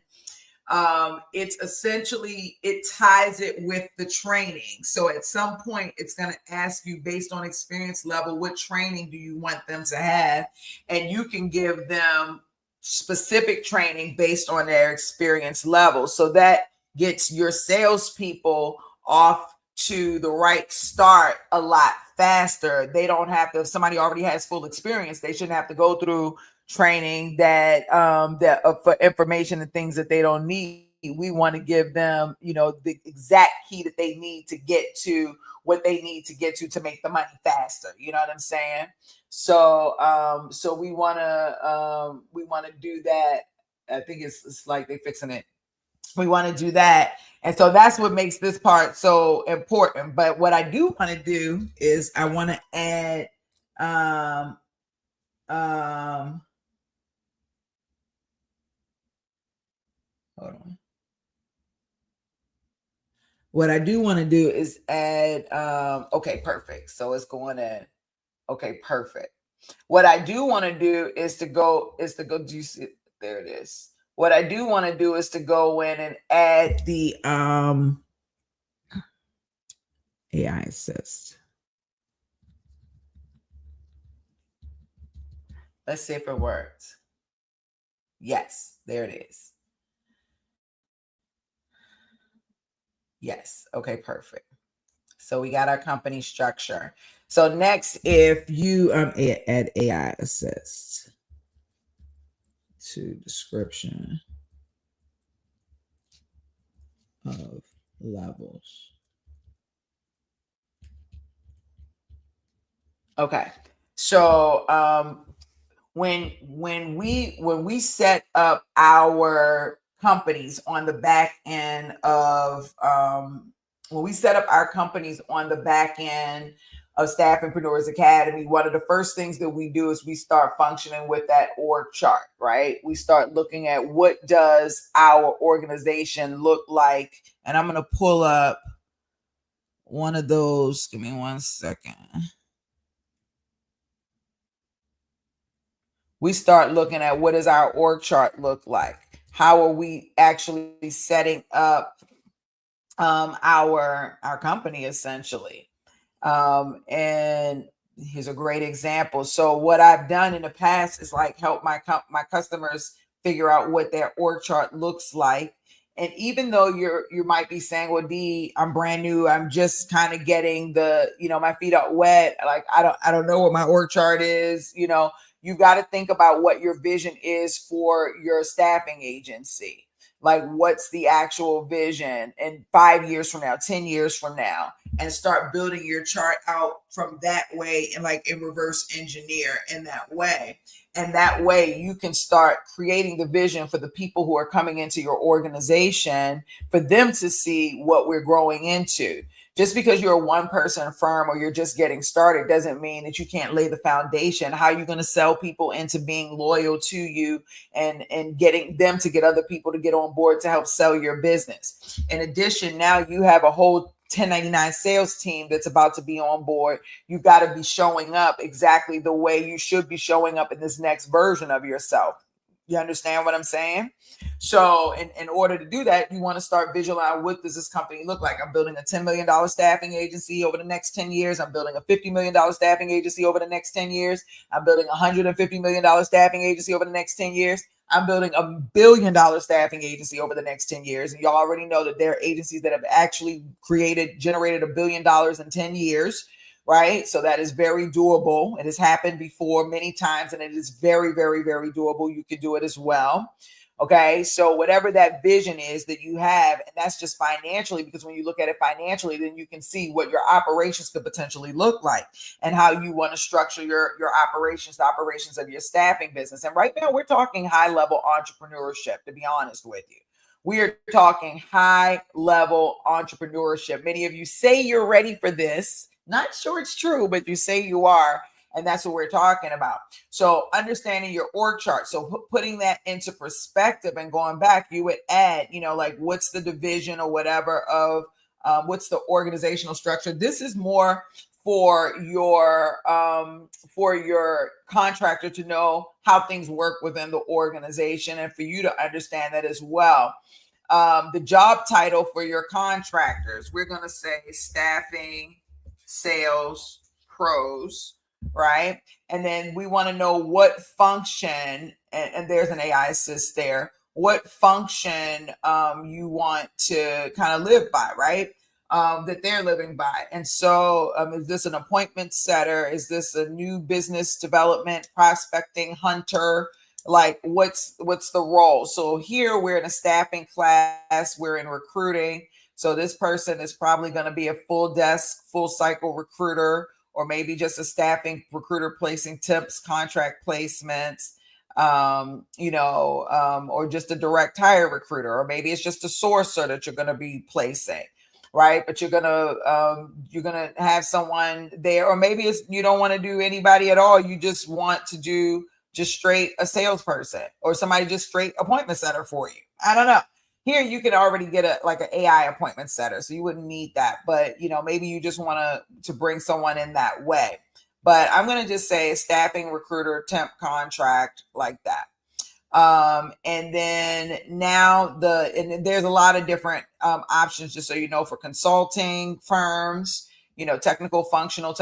it's essentially, it ties it with the training. So at some point, it's going to ask you based on experience level, what training do you want them to have? And you can give them specific training based on their experience level. So that gets your salespeople off to the right start a lot faster. They don't have to, if somebody already has full experience, they shouldn't have to go through training that for information and things that they don't need. We want to give them, the exact key that they need to get to what they need to get to make the money faster. You know what I'm saying? So we want to do that. I think it's like they fixing it. We want to do that. And so that's what makes this part so important. But what I do want to do is I want to add hold on. What I do want to do is add, okay, perfect. So it's going in. Okay, perfect. What I do want to do is to go, do you see, there it is. What I do want to do is to go in and add the AI assist. Let's see if it works. Yes, there it is. Yes. Okay, perfect. So we got our company structure. So next, if you add AI assist to description of levels. Okay. So when we set up our companies on the back end of Staffingpreneurs Academy, one of the first things that we do is we start functioning with that org chart, right? We start looking at what does our organization look like. And I'm going to pull up one of those. Give me 1 second. We start looking at what does our org chart look like? How are we actually setting up our company essentially? And here's a great example. So what I've done in the past is like help my customers figure out what their org chart looks like. And even though you might be saying, well, D, I'm brand new, I'm just kind of getting my feet out wet. Like, I don't know what my org chart is. You've got to think about what your vision is for your staffing agency. Like, what's the actual vision in 5 years from now, 10 years from now, and start building your chart out from that way and like in reverse engineer in that way. And that way you can start creating the vision for the people who are coming into your organization for them to see what we're growing into. Just because you're a one-person firm or you're just getting started doesn't mean that you can't lay the foundation. How are you going to sell people into being loyal to you and getting them to get other people to get on board to help sell your business? In addition, now you have a whole 1099 sales team that's about to be on board. You've got to be showing up exactly the way you should be showing up in this next version of yourself. You understand what I'm saying? So in order to do that, you want to start visualizing, what does this company look like? I'm building a $10 million staffing agency over the next 10 years. I'm building a $50 million staffing agency over the next 10 years. I'm building a $150 million staffing agency over the next 10 years. I'm building a $1 billion staffing agency over the next 10 years. And y'all already know that there are agencies that have actually generated $1 billion in 10 years. Right. So that is very doable. It has happened before many times, and it is very, very, very doable. You can do it as well. Okay, so whatever that vision is that you have, and that's just financially, because when you look at it financially, then you can see what your operations could potentially look like and how you want to structure your operations, the operations of your staffing business. And right now, we're talking high level entrepreneurship, to be honest with you. We are talking high level entrepreneurship. Many of you say you're ready for this. Not sure it's true, but you say you are. And that's what we're talking about. So understanding your org chart. So putting that into perspective and going back, you would add, like what's the division or whatever of what's the organizational structure. This is more for your contractor to know how things work within the organization and for you to understand that as well. The job title for your contractors, we're going to say staffing, sales, pros, right? And then we want to know what function, and there's an AI assist there, what function you want to kind of live by, right? That they're living by. And so is this an appointment setter? Is this a new business development, prospecting, hunter? Like what's the role? So here we're in a staffing class, we're in recruiting. So this person is probably going to be a full desk, full cycle recruiter, or maybe just a staffing recruiter placing tips, contract placements, or just a direct hire recruiter, or maybe it's just a sourcer that you're going to be placing, right? But you're gonna have someone there, or maybe it's you don't want to do anybody at all. You just want to do just straight a salesperson or somebody just straight appointment setter for you. I don't know. Here you can already get an AI appointment setter, so you wouldn't need that. But maybe you just want to bring someone in that way. But I'm going to just say staffing, recruiter, temp contract, like that. And then now and there's a lot of different options, just so you know, for consulting firms, technical functional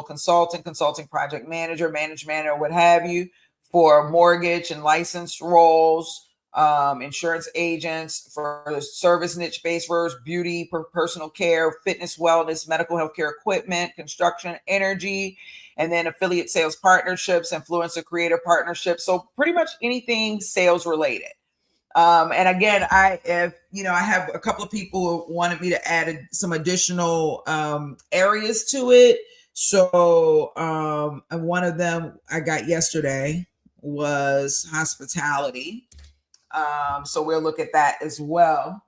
consulting project manager, management, or what have you, for mortgage and licensed roles, insurance agents, for service niche based roles, beauty, personal care, fitness, wellness, medical healthcare equipment, construction, energy, and then affiliate sales partnerships, influencer creator partnerships. So pretty much anything sales related. And again, I have a couple of people who wanted me to add some additional areas to it. So and one of them I got yesterday was hospitality. So we'll look at that as well,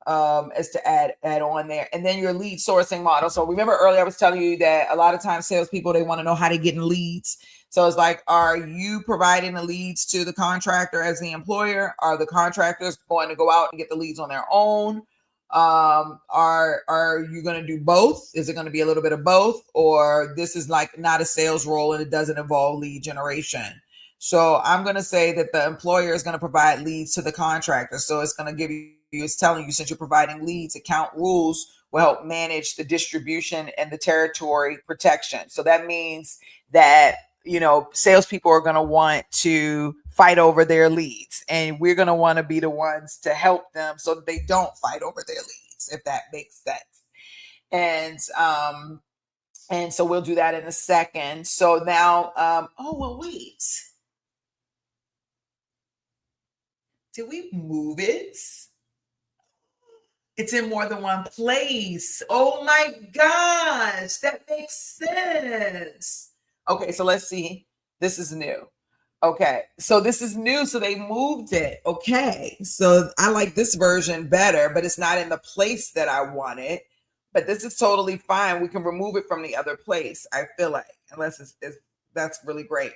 as to add on there. And then your lead sourcing model. So remember earlier I was telling you that a lot of times salespeople, they want to know how to get in leads. So it's like, are you providing the leads to the contractor as the employer? Are the contractors going to go out and get the leads on their own? Are you going to do both? Is it going to be a little bit of both? Or this is like not a sales role and it doesn't involve lead generation? So I'm going to say that the employer is going to provide leads to the contractor. So it's going to give you, it's telling you, since you're providing leads, account rules will help manage the distribution and the territory protection. So that means that, salespeople are going to want to fight over their leads, and we're going to want to be the ones to help them so that they don't fight over their leads, if that makes sense. And so we'll do that in a second. So now, wait. Did we move it? It's in more than one place. Oh my gosh, that makes sense. Okay, so let's see. This is new. Okay, so this is new. So they moved it. Okay, so I like this version better, but it's not in the place that I want it. But this is totally fine. We can remove it from the other place, I feel like, unless it's that's really great.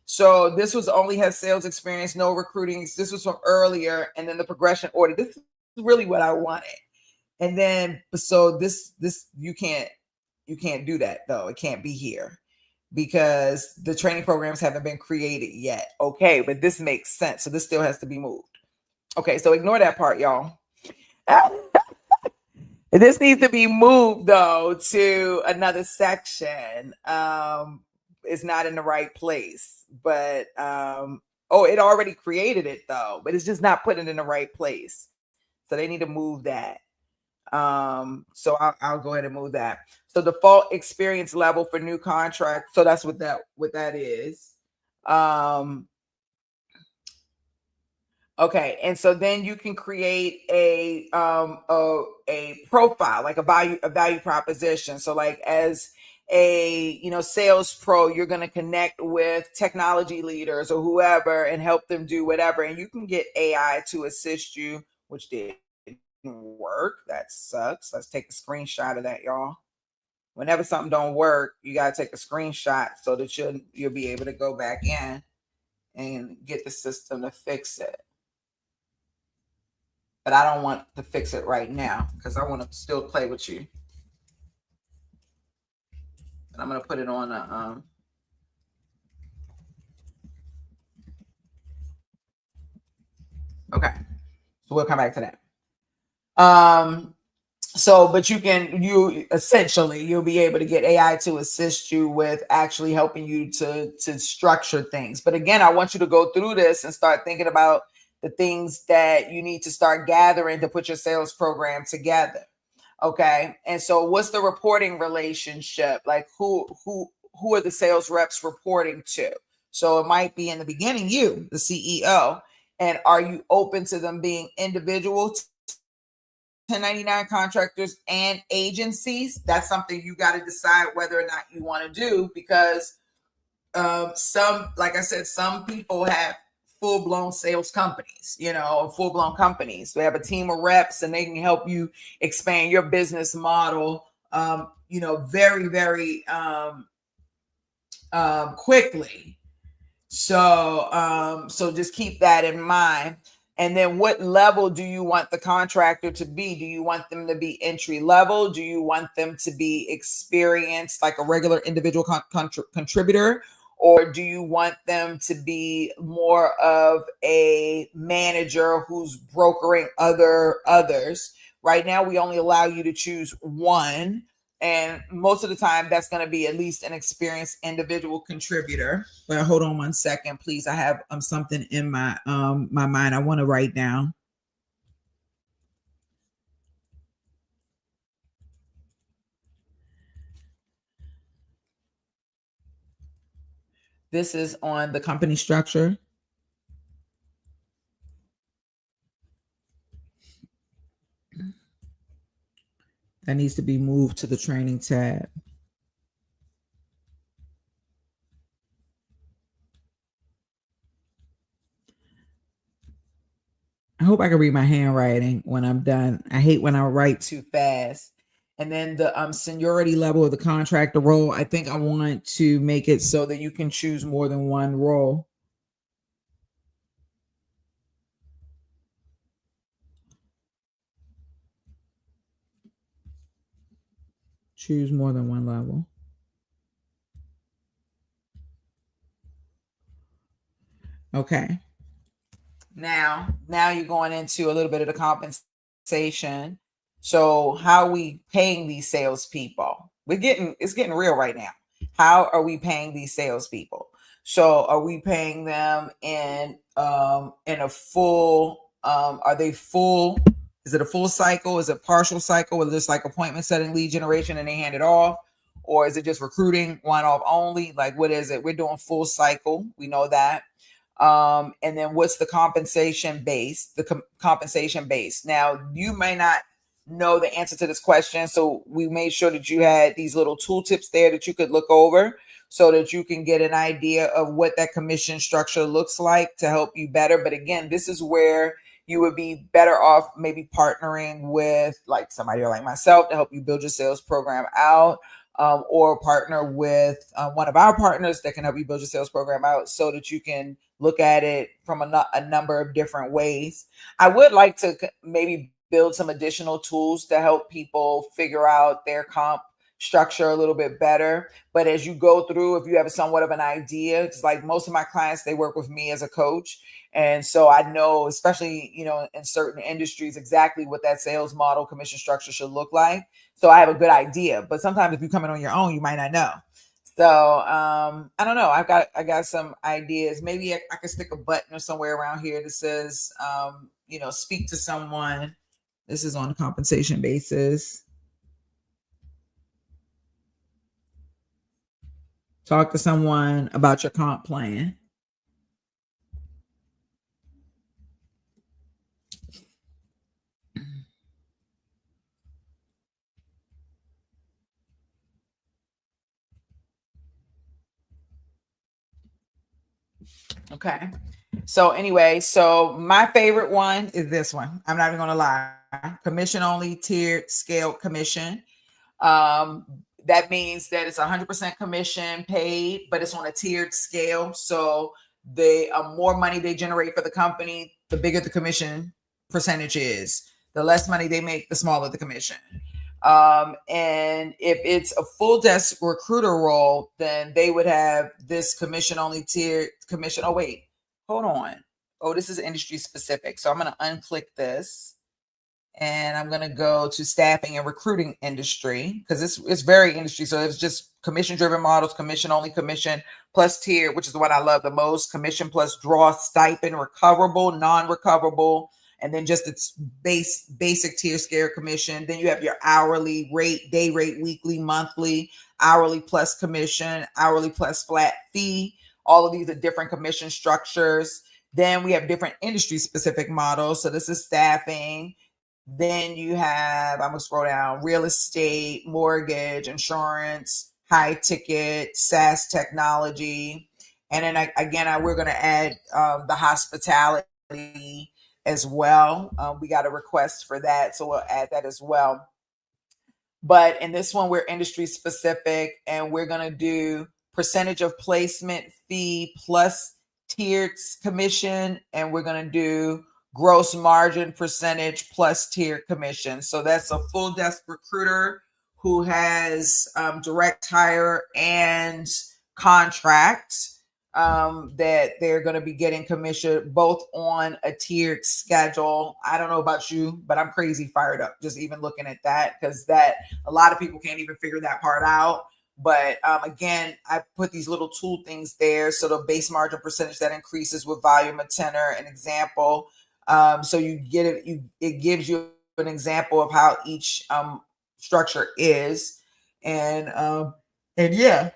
So this was only has sales experience, no recruiting. This was from earlier, and then the progression order. This is really what I wanted. And then so this you can't do that though. It can't be here because the training programs haven't been created yet. Okay, but this makes sense. So this still has to be moved. Okay, so ignore that part, y'all. This needs to be moved though to another section. It's not in the right place, but it already created it though, but it's just not putting it in the right place. So they need to move that. So I'll go ahead and move that. So default experience level for new contract. So that's what that is. Okay, and so then you can create a profile, like a value proposition. So like as a sales pro, you're going to connect with technology leaders or whoever and help them do whatever, and you can get AI to assist you, which didn't work. That sucks. Let's take a screenshot of that, y'all. Whenever something don't work, you got to take a screenshot so that you'll be able to go back in and get the system to fix it. But I don't want to fix it right now because I want to still play with you. And I'm going to put it on a okay. So we'll come back to that. But you'll be able to get AI to assist you with actually helping you to structure things. But again, I want you to go through this and start thinking about the things that you need to start gathering to put your sales program together. Okay. And so what's the reporting relationship? Like who are the sales reps reporting to? So it might be in the beginning, you, the CEO. And are you open to them being individual 1099 contractors and agencies? That's something you got to decide whether or not you want to do, because like I said, some people have full-blown sales companies, full-blown companies. They have a team of reps and they can help you expand your business model very, very quickly. So just keep that in mind. And then what level do you want the contractor to be? Do you want them to be entry level? Do you want them to be experienced like a regular individual contributor? Or do you want them to be more of a manager who's brokering others? Right now, we only allow you to choose one. And most of the time, that's going to be at least an experienced individual contributor. But hold on one second, please. I have something in my mind I want to write down. This is on the company structure. That needs to be moved to the training tab. I hope I can read my handwriting when I'm done. I hate when I write too fast. And then the seniority level of the contractor role, I think I want to make it so that you can choose more than one role. Choose more than one level. Okay. Now you're going into a little bit of the compensation. So how are we paying these salespeople? It's getting real right now. How are we paying these salespeople? So are we paying them in a full? Are they full? Is it a full cycle? Is it partial cycle? Is this like appointment setting, lead generation, and they hand it off? Or is it just recruiting, one off only? Like what is it? We're doing full cycle. We know that. And then what's the compensation base? Compensation base. Now, you may not know the answer to this question, so we made sure that you had these little tooltips there that you could look over so that you can get an idea of what that commission structure looks like to help you better. But again, this is where you would be better off maybe partnering with like somebody like myself to help you build your sales program out. Or partner with one of our partners that can help you build your sales program out so that you can look at it from a number of different ways. I would like to maybe build some additional tools to help people figure out their comp structure a little bit better. But as you go through, if you have somewhat of an idea, it's like most of my clients, they work with me as a coach. And so I know, especially, in certain industries, exactly what that sales model commission structure should look like. So I have a good idea. But sometimes if you come in on your own, you might not know. So I don't know. I got some ideas. Maybe I could stick a button or somewhere around here that says, speak to someone. This is on a compensation basis. Talk to someone about your comp plan. Okay. So anyway, so my favorite one is this one. I'm not even gonna lie. Commission only, tiered, scaled commission. Um, that means that it's 100% commission paid, but it's on a tiered scale. So the more money they generate for the company, the bigger the commission percentage is. The less money they make, the smaller the commission. And if it's a full desk recruiter role, then they would have this commission only tiered commission. Oh, wait, hold on. Oh, this is industry specific. So I'm going to unclick this and I'm going to go to staffing and recruiting industry because it's very industry. So it's just commission driven models, commission only, commission plus tier, which is the one I love the most, commission plus draw stipend, recoverable, non-recoverable, and then just its basic tier scale commission. Then you have your hourly rate, day rate, weekly, monthly, hourly plus commission, hourly plus flat fee. All of these are different commission structures. Then we have different industry specific models. So this is staffing. Then you have, I'm gonna scroll down, real estate, mortgage, insurance, high ticket, SaaS technology. And then we're gonna add the hospitality as well. We got a request for that, so we'll add that as well. But in this one, we're industry specific and we're going to do percentage of placement fee plus tiered commission. And we're going to do gross margin percentage plus tiered commission. So that's a full desk recruiter who has direct hire and contract that they're going to be getting commission both on a tiered schedule. I don't know about you, but I'm crazy fired up just even looking at that because that a lot of people can't even figure that part out. But again, I put these little tool things there. So the base margin percentage that increases with volume of tenor, an example. So you get it, it gives you an example of how each structure is. And yeah,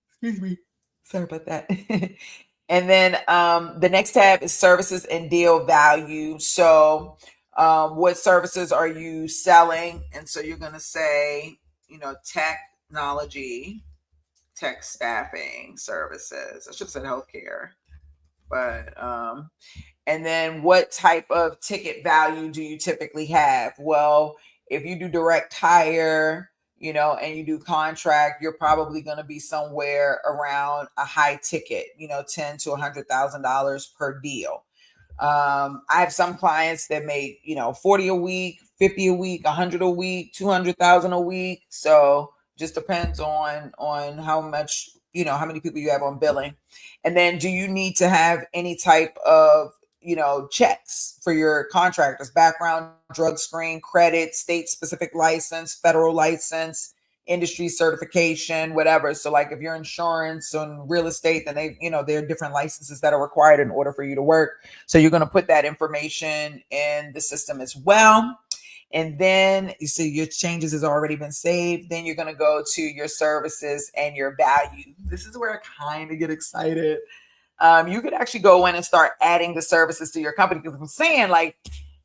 excuse me. Sorry about that. And then the next tab is services and deal value. So what services are you selling? And so you're going to say, technology, tech staffing services. I should have said healthcare, but and then what type of ticket value do you typically have? Well, if you do direct hire, and you do contract, you're probably going to be somewhere around a high ticket, $10 to $100,000 per deal. I have some clients that make, 40 a week, 50 a week, 100 a week, 200,000 a week. So just depends on how much, how many people you have on billing. And then do you need to have any type of, checks for your contractors, background, drug screen, credit, state specific license, federal license, industry certification, whatever. So like if you're insurance and real estate, then there are different licenses that are required in order for you to work. So you're going to put that information in the system as well. And then you see your changes has already been saved. Then you're going to go to your services and your value. This is where I kind of get excited. You could actually go in and start adding the services to your company. Because I'm saying, like,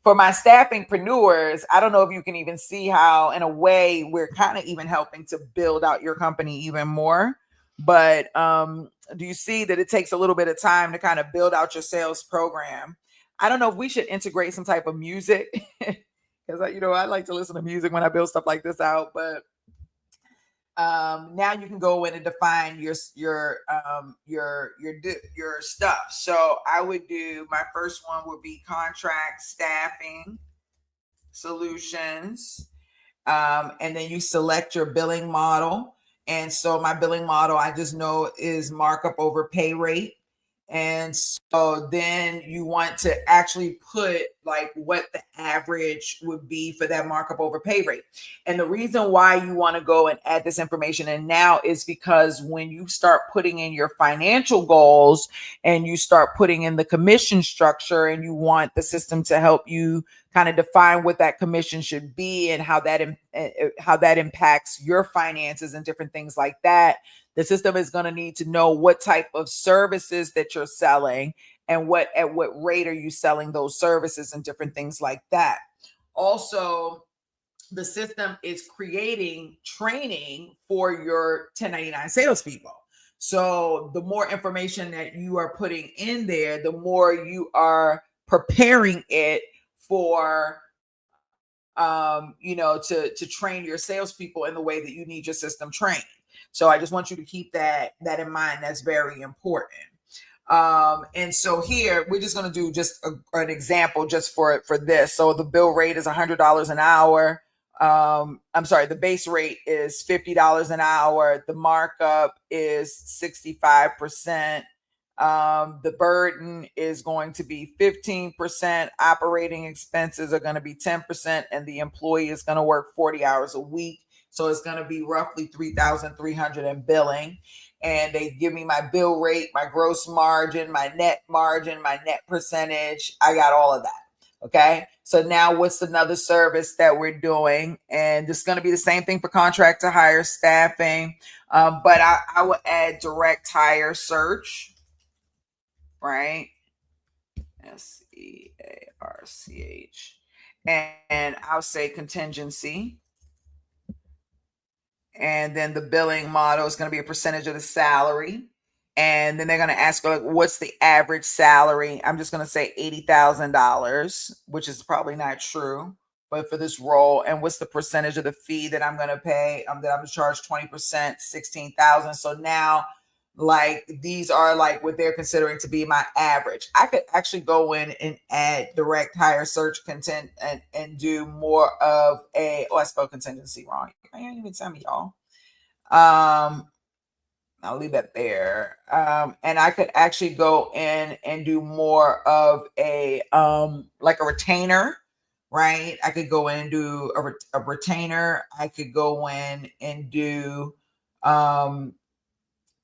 for my staffingpreneurs, I don't know if you can even see how, in a way, we're kind of even helping to build out your company even more. But do you see that it takes a little bit of time to kind of build out your sales program? I don't know if we should integrate some type of music because I like to listen to music when I build stuff like this out. But now you can go in and define your stuff. So I would do, my first one would be contract staffing solutions. And then you select your billing model. And so my billing model, I just know is markup over pay rate. And so then you want to actually put like what the average would be for that markup over pay rate. And the reason why you want to go and add this information in now is because when you start putting in your financial goals and you start putting in the commission structure and you want the system to help you kind of define what that commission should be and how that impacts your finances and different things like that, the system is going to need to know what type of services that you're selling and at what rate are you selling those services and different things like that. Also, the system is creating training for your 1099 salespeople. So the more information that you are putting in there, the more you are preparing it for to train your salespeople in the way that you need your system trained. So I just want you to keep that in mind. That's very important. And so here we're just going to do just an example just for this. So the bill rate is $100 an hour. I'm sorry, the base rate is $50 an hour. The markup is 65%. The burden is going to be 15%. Operating expenses are going to be 10%, and the employee is going to work 40 hours a week. So it's going to be roughly 3,300 in billing. And they give me my bill rate, my gross margin, my net percentage. I got all of that. Okay. So now what's another service that we're doing? And this is going to be the same thing for contract to hire staffing. But I will add direct hire search, right? SEARCH. And I'll say contingency. And then the billing model is going to be a percentage of the salary. And then they're going to ask, like, what's the average salary? I'm just going to say $80,000, which is probably not true, but for this role. And what's the percentage of the fee that I'm going to pay? That I'm going to charge 20%, 16,000. So now, like, these are like what they're considering to be my average. I could actually go in and add direct hire search content and do more of I spelled contingency wrong. I didn't even tell me, y'all. I'll leave that there. And I could actually go in and do more of a like a retainer, right? I could go in and do a retainer. I could go in and do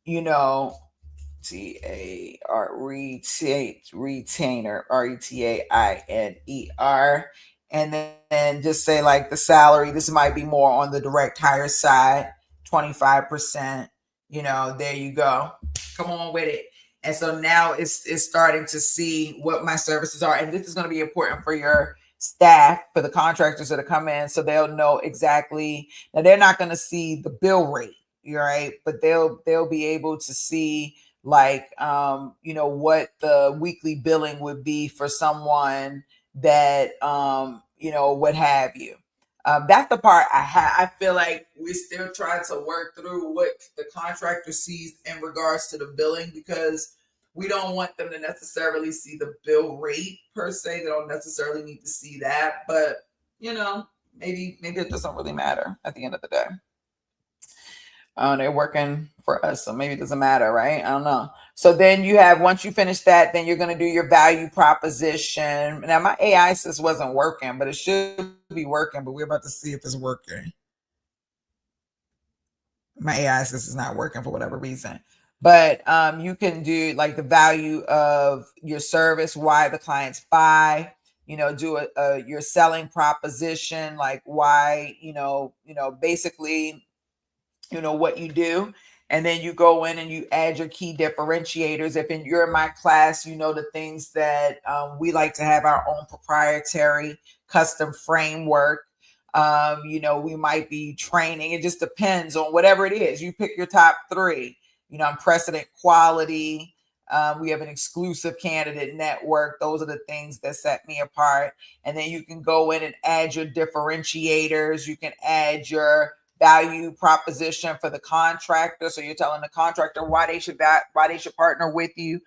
you know, retainer, RETAINER, and then just say like the salary. This might be more on the direct hire side, 25%. There you go. Come on with it. And so now it's starting to see what my services are, and this is going to be important for your staff, for the contractors that are coming in, so they'll know exactly. Now they're not going to see the bill rate, right? But they'll be able to see like what the weekly billing would be for someone that what have you. That's the part I feel like we're still trying to work through what the contractor sees in regards to the billing, because we don't want them to necessarily see the bill rate per se. They don't necessarily need to see that, but maybe it doesn't really matter at the end of the day. They're working for us, so maybe it doesn't matter, right? I don't know. So then you have, once you finish that, then you're going to do your value proposition. Now my AI says wasn't working, but it should be working, but we're about to see if it's working. My AI says it's not working for whatever reason. But you can do like the value of your service, why the clients buy, do your selling proposition, like why, basically what you do. And then you go in and you add your key differentiators. If you're in my class, the things that we like to have our own proprietary custom framework. We might be training. It just depends on whatever it is. You pick your top three. Unprecedented quality. We have an exclusive candidate network. Those are the things that set me apart. And then you can go in and add your differentiators. You can add your value proposition for the contractor. So you're telling the contractor why they should partner with you.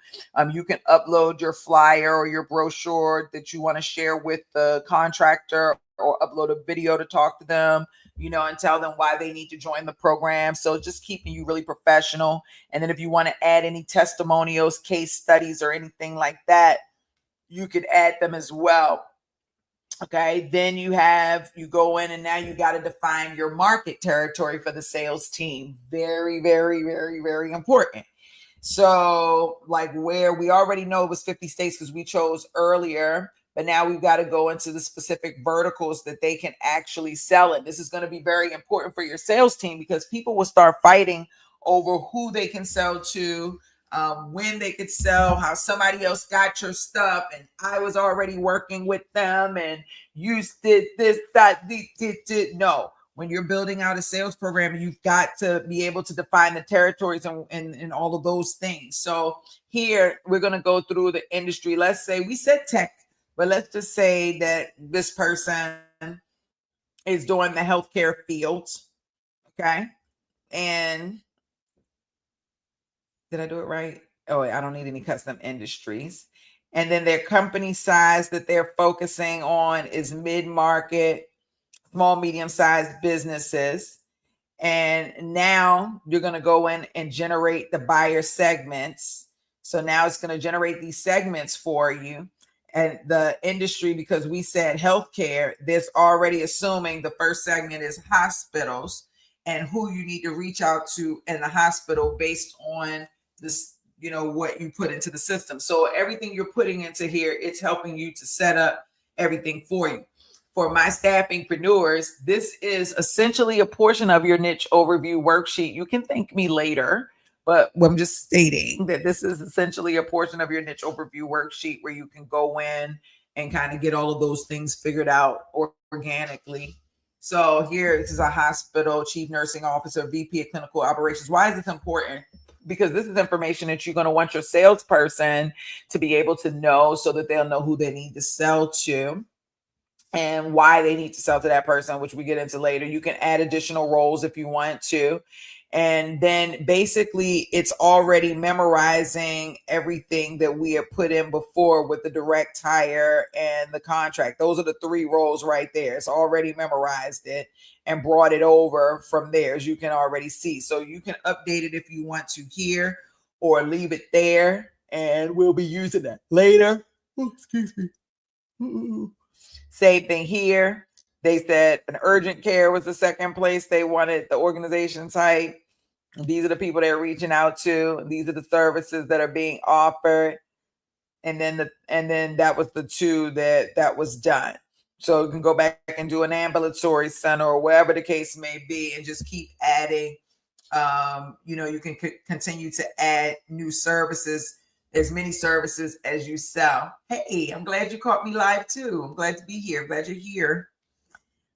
You can upload your flyer or your brochure that you want to share with the contractor, or upload a video to talk to them, and tell them why they need to join the program. So just keeping you really professional. And then if you want to add any testimonials, case studies, or anything like that, you could add them as well. Okay, then you go in and now you got to define your market territory for the sales team. Very, very, very, very important. So like, where we already know it was 50 states because we chose earlier, but now we've got to go into the specific verticals that they can actually sell in. This is going to be very important for your sales team, because people will start fighting over who they can sell to, when they could sell, how somebody else got your stuff and I was already working with them and you did this, that, did. No, when you're building out a sales program, you've got to be able to define the territories and all of those things. So here we're going to go through the industry. Let's say we said tech, but let's just say that this person is doing the healthcare field. Okay. And did I do it right? Oh, wait, I don't need any custom industries. And then their company size that they're focusing on is mid-market, small, medium-sized businesses. And now you're going to go in and generate the buyer segments. So now it's going to generate these segments for you. And the industry, because we said healthcare, there's already assuming the first segment is hospitals and who you need to reach out to in the hospital based on this, what you put into the system. So everything you're putting into here, it's helping you to set up everything for you. For my staffingpreneurs, this is essentially a portion of your niche overview worksheet. You can thank me later, but I'm just stating that this is essentially a portion of your niche overview worksheet where you can go in and kind of get all of those things figured out organically. So here, this is a hospital, chief nursing officer, VP of clinical operations. Why is this important? Because this is information that you're going to want your salesperson to be able to know so that they'll know who they need to sell to and why they need to sell to that person, which we get into later. You can add additional roles if you want to. And then basically it's already memorizing everything that we have put in before with the direct hire and the contract. Those are the 3 roles right there. It's already memorized it and brought it over from there, as you can already see. So you can update it if you want to here or leave it there, and we'll be using that later. Oh, excuse me. Ooh. Same thing here. They said an urgent care was the second place they wanted the organization type. These are the people they're reaching out to. These are the services that are being offered. And then that was the 2 that was done. So you can go back and do an ambulatory center or wherever the case may be and just keep adding. You can continue to add new services, as many services as you sell. Hey, I'm glad you caught me live too. I'm glad to be here. I'm glad you're here.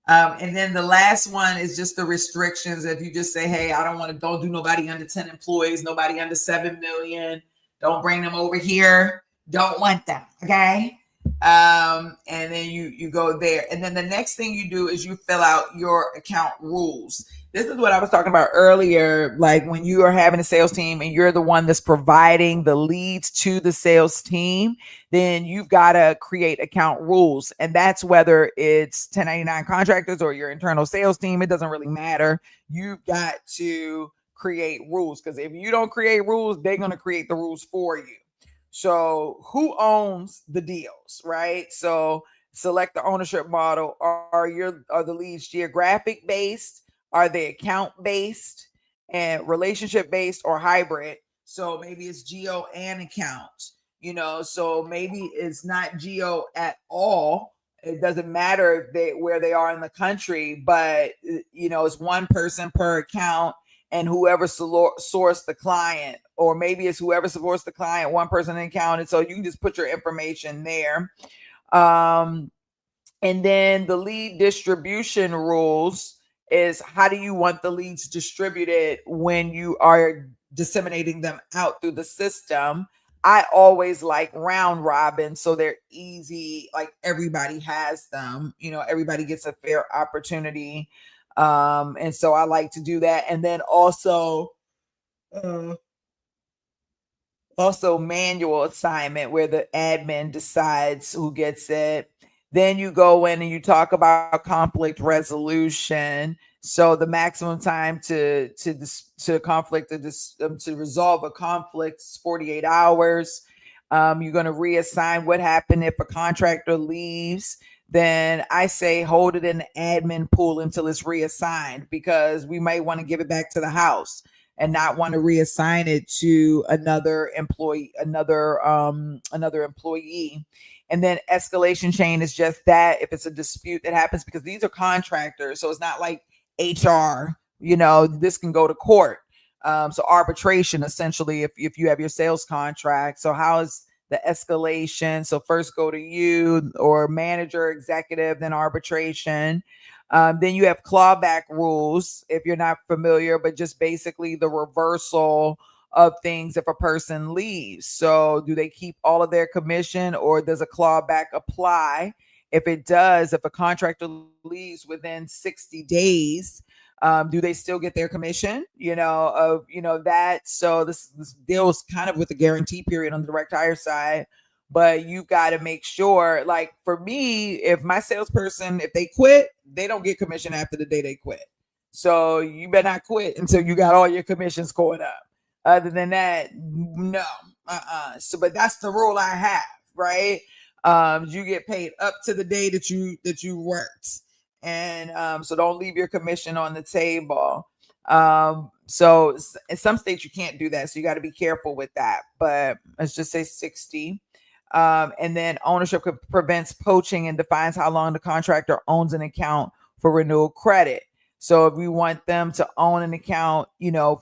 And then the last one is just the restrictions. If you just say, hey, don't do nobody under 10 employees, nobody under 7 million. Don't bring them over here. Don't want them. Okay. And then you go there. And then the next thing you do is you fill out your account rules. This is what I was talking about earlier. Like when you are having a sales team and you're the one that's providing the leads to the sales team, then you've got to create account rules. And that's whether it's 1099 contractors or your internal sales team. It doesn't really matter. You've got to create rules, because if you don't create rules, they're going to create the rules for you. So who owns the deals, right? So select the ownership model. Are the leads geographic based? Are they account based and relationship based or hybrid? So maybe it's geo and account, so maybe it's not geo at all. It doesn't matter where they are in the country, but it's one person per account and whoever sourced the client, or maybe it's whoever supports the client, one person in account. And so you can just put your information there. And then the lead distribution rules is, how do you want the leads distributed when you are disseminating them out through the system? I always like round robin, so they're easy. Like everybody has them, everybody gets a fair opportunity. And so I like to do that. And then also manual assignment, where the admin decides who gets it. Then you go in and you talk about conflict resolution. So the maximum time to resolve a conflict is 48 hours. You're going to reassign. What happened if a contractor leaves? Then I say hold it in the admin pool until it's reassigned, because we might want to give it back to the house and not want to reassign it to another employee. And then escalation chain is just that. If it's a dispute that happens, because these are contractors, so it's not like HR, this can go to court. So arbitration, essentially, if you have your sales contract. So how is the escalation? So first go to you or manager, executive, then arbitration. Then you have clawback rules, if you're not familiar, but just basically the reversal of things if a person leaves. So, do they keep all of their commission, or does a clawback apply? If it does, if a contractor leaves within 60 days, do they still get their commission? That. So this deals kind of with the guarantee period on the direct hire side, but you got to make sure. Like for me, if my salesperson, if they quit, they don't get commission after the day they quit. So you better not quit until you got all your commissions going up. Other than that, no. So, but that's the rule I have, right? You get paid up to the day that you worked, and so don't leave your commission on the table. So in some states you can't do that, so you got to be careful with that. But let's just say 60. And then ownership prevents poaching and defines how long the contractor owns an account for renewal credit. So if you want them to own an account,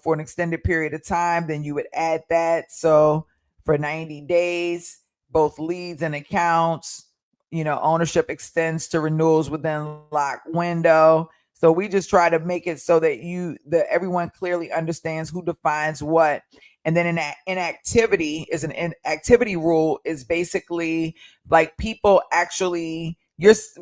for an extended period of time, then you would add that. So for 90 days, both leads and accounts, ownership extends to renewals within locked window. So we just try to make it so that everyone clearly understands who defines what. And then inactivity is an inactivity rule is basically like people actually,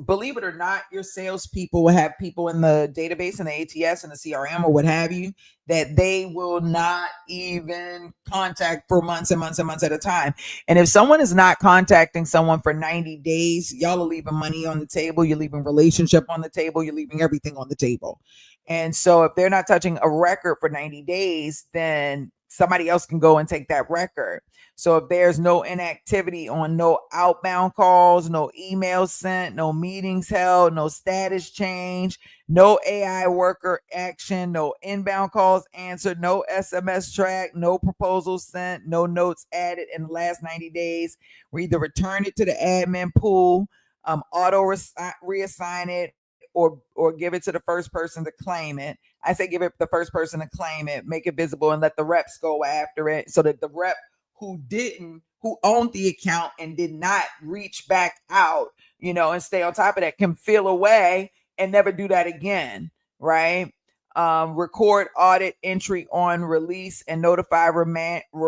believe it or not, your salespeople will have people in the database and the ATS and the CRM or what have you that they will not even contact for months and months and months at a time. And if someone is not contacting someone for 90 days, y'all are leaving money on the table, you're leaving relationship on the table, you're leaving everything on the table. And so if they're not touching a record for 90 days, then somebody else can go and take that record. So if there's no inactivity on no outbound calls, no emails sent, no meetings held, no status change, no AI worker action, no inbound calls answered, no SMS track, no proposals sent, no notes added in the last 90 days, we either return it to the admin pool, auto reassign it, or give it to the first person to claim it. I say give it the first person to claim it, make it visible, and let the reps go after it, so that the rep who owned the account and did not reach back out, and stay on top of that, can feel away and never do that again, right? Record audit entry on release and notify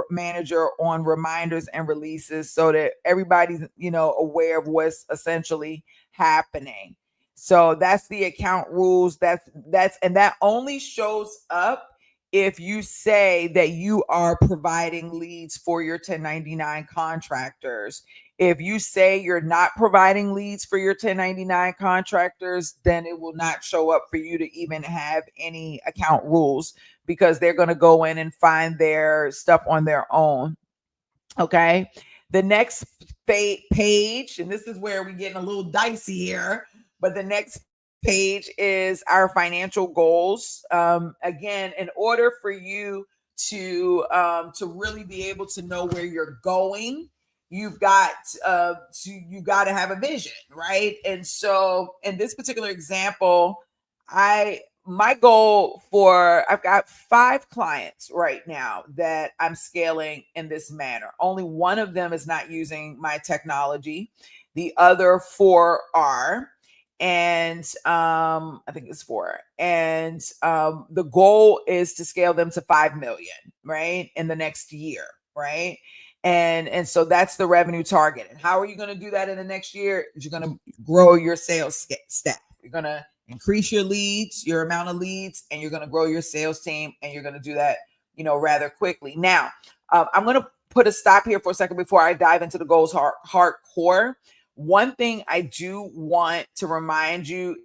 manager on reminders and releases, so that everybody's aware of what's essentially happening. So that's the account rules. And that only shows up if you say that you are providing leads for your 1099 contractors. If you say you're not providing leads for your 1099 contractors, then it will not show up for you to even have any account rules, because they're going to go in and find their stuff on their own. Okay. The next page, and this is where we're getting a little dicey here, but the next page is our financial goals. Again, in order for you to really be able to know where you're going, you've got to have a vision, right? And so in this particular example, my goal I've got 5 clients right now that I'm scaling in this manner. Only one of them is not using my technology. The other 4 are. And I think it's 4. And the goal is to scale them to 5 million, right, in the next year, right? And so that's the revenue target. And how are you going to do that in the next year? You're going to grow your sales staff. You're going to increase your leads, your amount of leads, and you're going to grow your sales team, and you're going to do that, rather quickly. Now, I'm going to put a stop here for a second before I dive into the goals hardcore. One thing I do want to remind you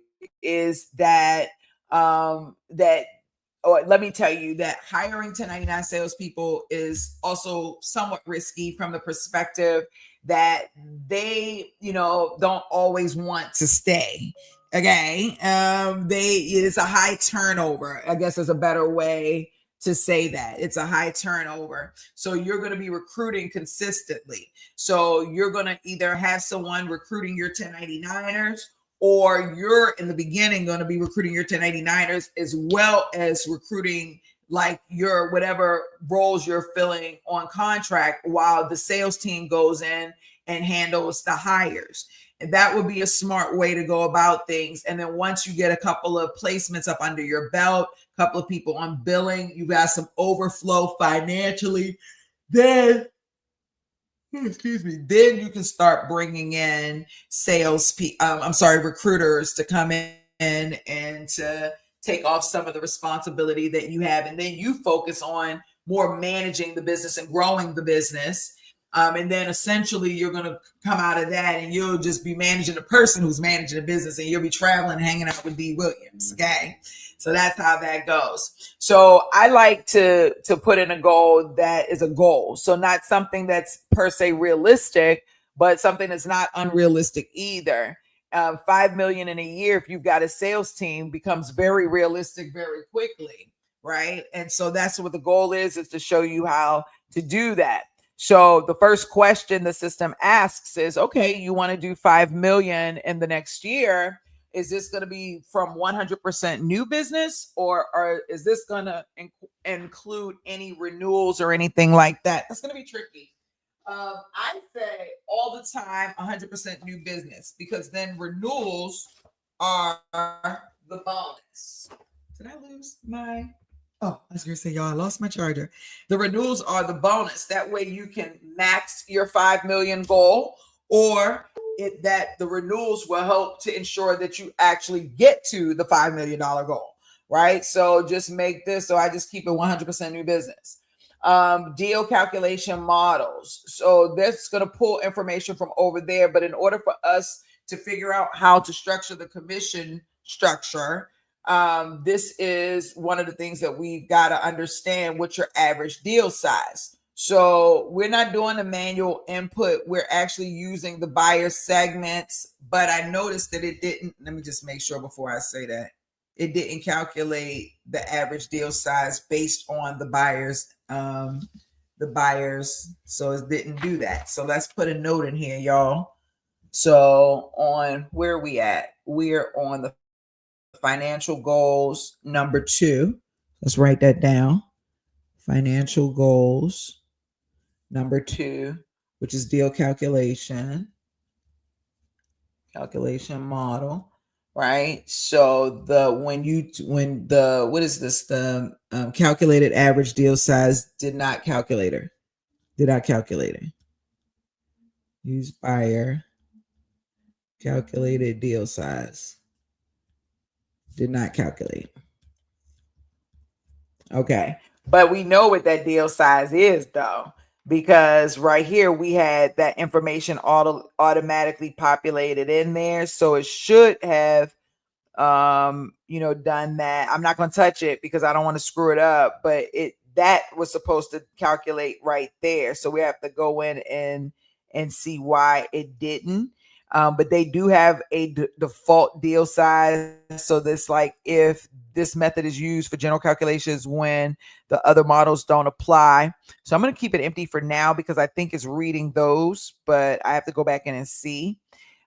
is that let me tell you that hiring 1099 salespeople is also somewhat risky from the perspective that they, don't always want to stay. Okay. It's a high turnover, I guess is a better way to say that. It's a high turnover. So you're going to be recruiting consistently. So you're going to either have someone recruiting your 1099ers, or you're in the beginning going to be recruiting your 1099ers as well as recruiting like your whatever roles you're filling on contract, while the sales team goes in and handles the hires. that would be a smart way to go about things. And then once you get a couple of placements up under your belt, a couple of people on billing, you got some overflow financially, then then you can start bringing in recruiters to come in and to take off some of the responsibility that you have. And then you focus on more managing the business and growing the business. And then essentially you're going to come out of that and you'll just be managing the person who's managing the business, and you'll be traveling and hanging out with D. Williams. Okay. So that's how that goes. So I like to put in a goal that is a goal. So not something that's per se realistic, but something that's not unrealistic either. 5 million in a year, if you've got a sales team, becomes very realistic very quickly. Right. And so that's what the goal is to show you how to do that. So the first question the system asks is, okay, you want to do 5 million in the next year. Is this going to be from 100% new business, or is this going to include any renewals or anything like that? That's going to be tricky. I say all the time 100% new business, because then renewals are the bonus. Did I lose my... Oh, I was going to say, y'all, I lost my charger. The renewals are the bonus. That way you can max your 5 million goal, or that the renewals will help to ensure that you actually get to the $5 million goal, right? So just make this, so I just keep it 100% new business. Deal calculation models. So that's going to pull information from over there. But in order for us to figure out how to structure the commission structure, this is one of the things that we've got to understand: what's your average deal size. So we're not doing the manual input. We're actually using the buyer segments, but I noticed that it didn't. Let me just make sure before I say that. It didn't calculate the average deal size based on the buyers. So it didn't do that. So let's put a note in here, y'all. So on where are we at? We're on the financial goals number 2. Let's write that down. Financial goals number 2, which is deal calculation model, right? So what is this? The calculated average deal size did not calculate it. Use buyer calculated deal size. Did not calculate. Okay. But we know what that deal size is, though, because right here we had that information automatically populated in there. So it should have, done that. I'm not going to touch it because I don't want to screw it up, but that was supposed to calculate right there. So we have to go in and see why it didn't. But they do have a default deal size. So this, like, if this method is used for general calculations when the other models don't apply. So I'm going to keep it empty for now because I think it's reading those, but I have to go back in and see.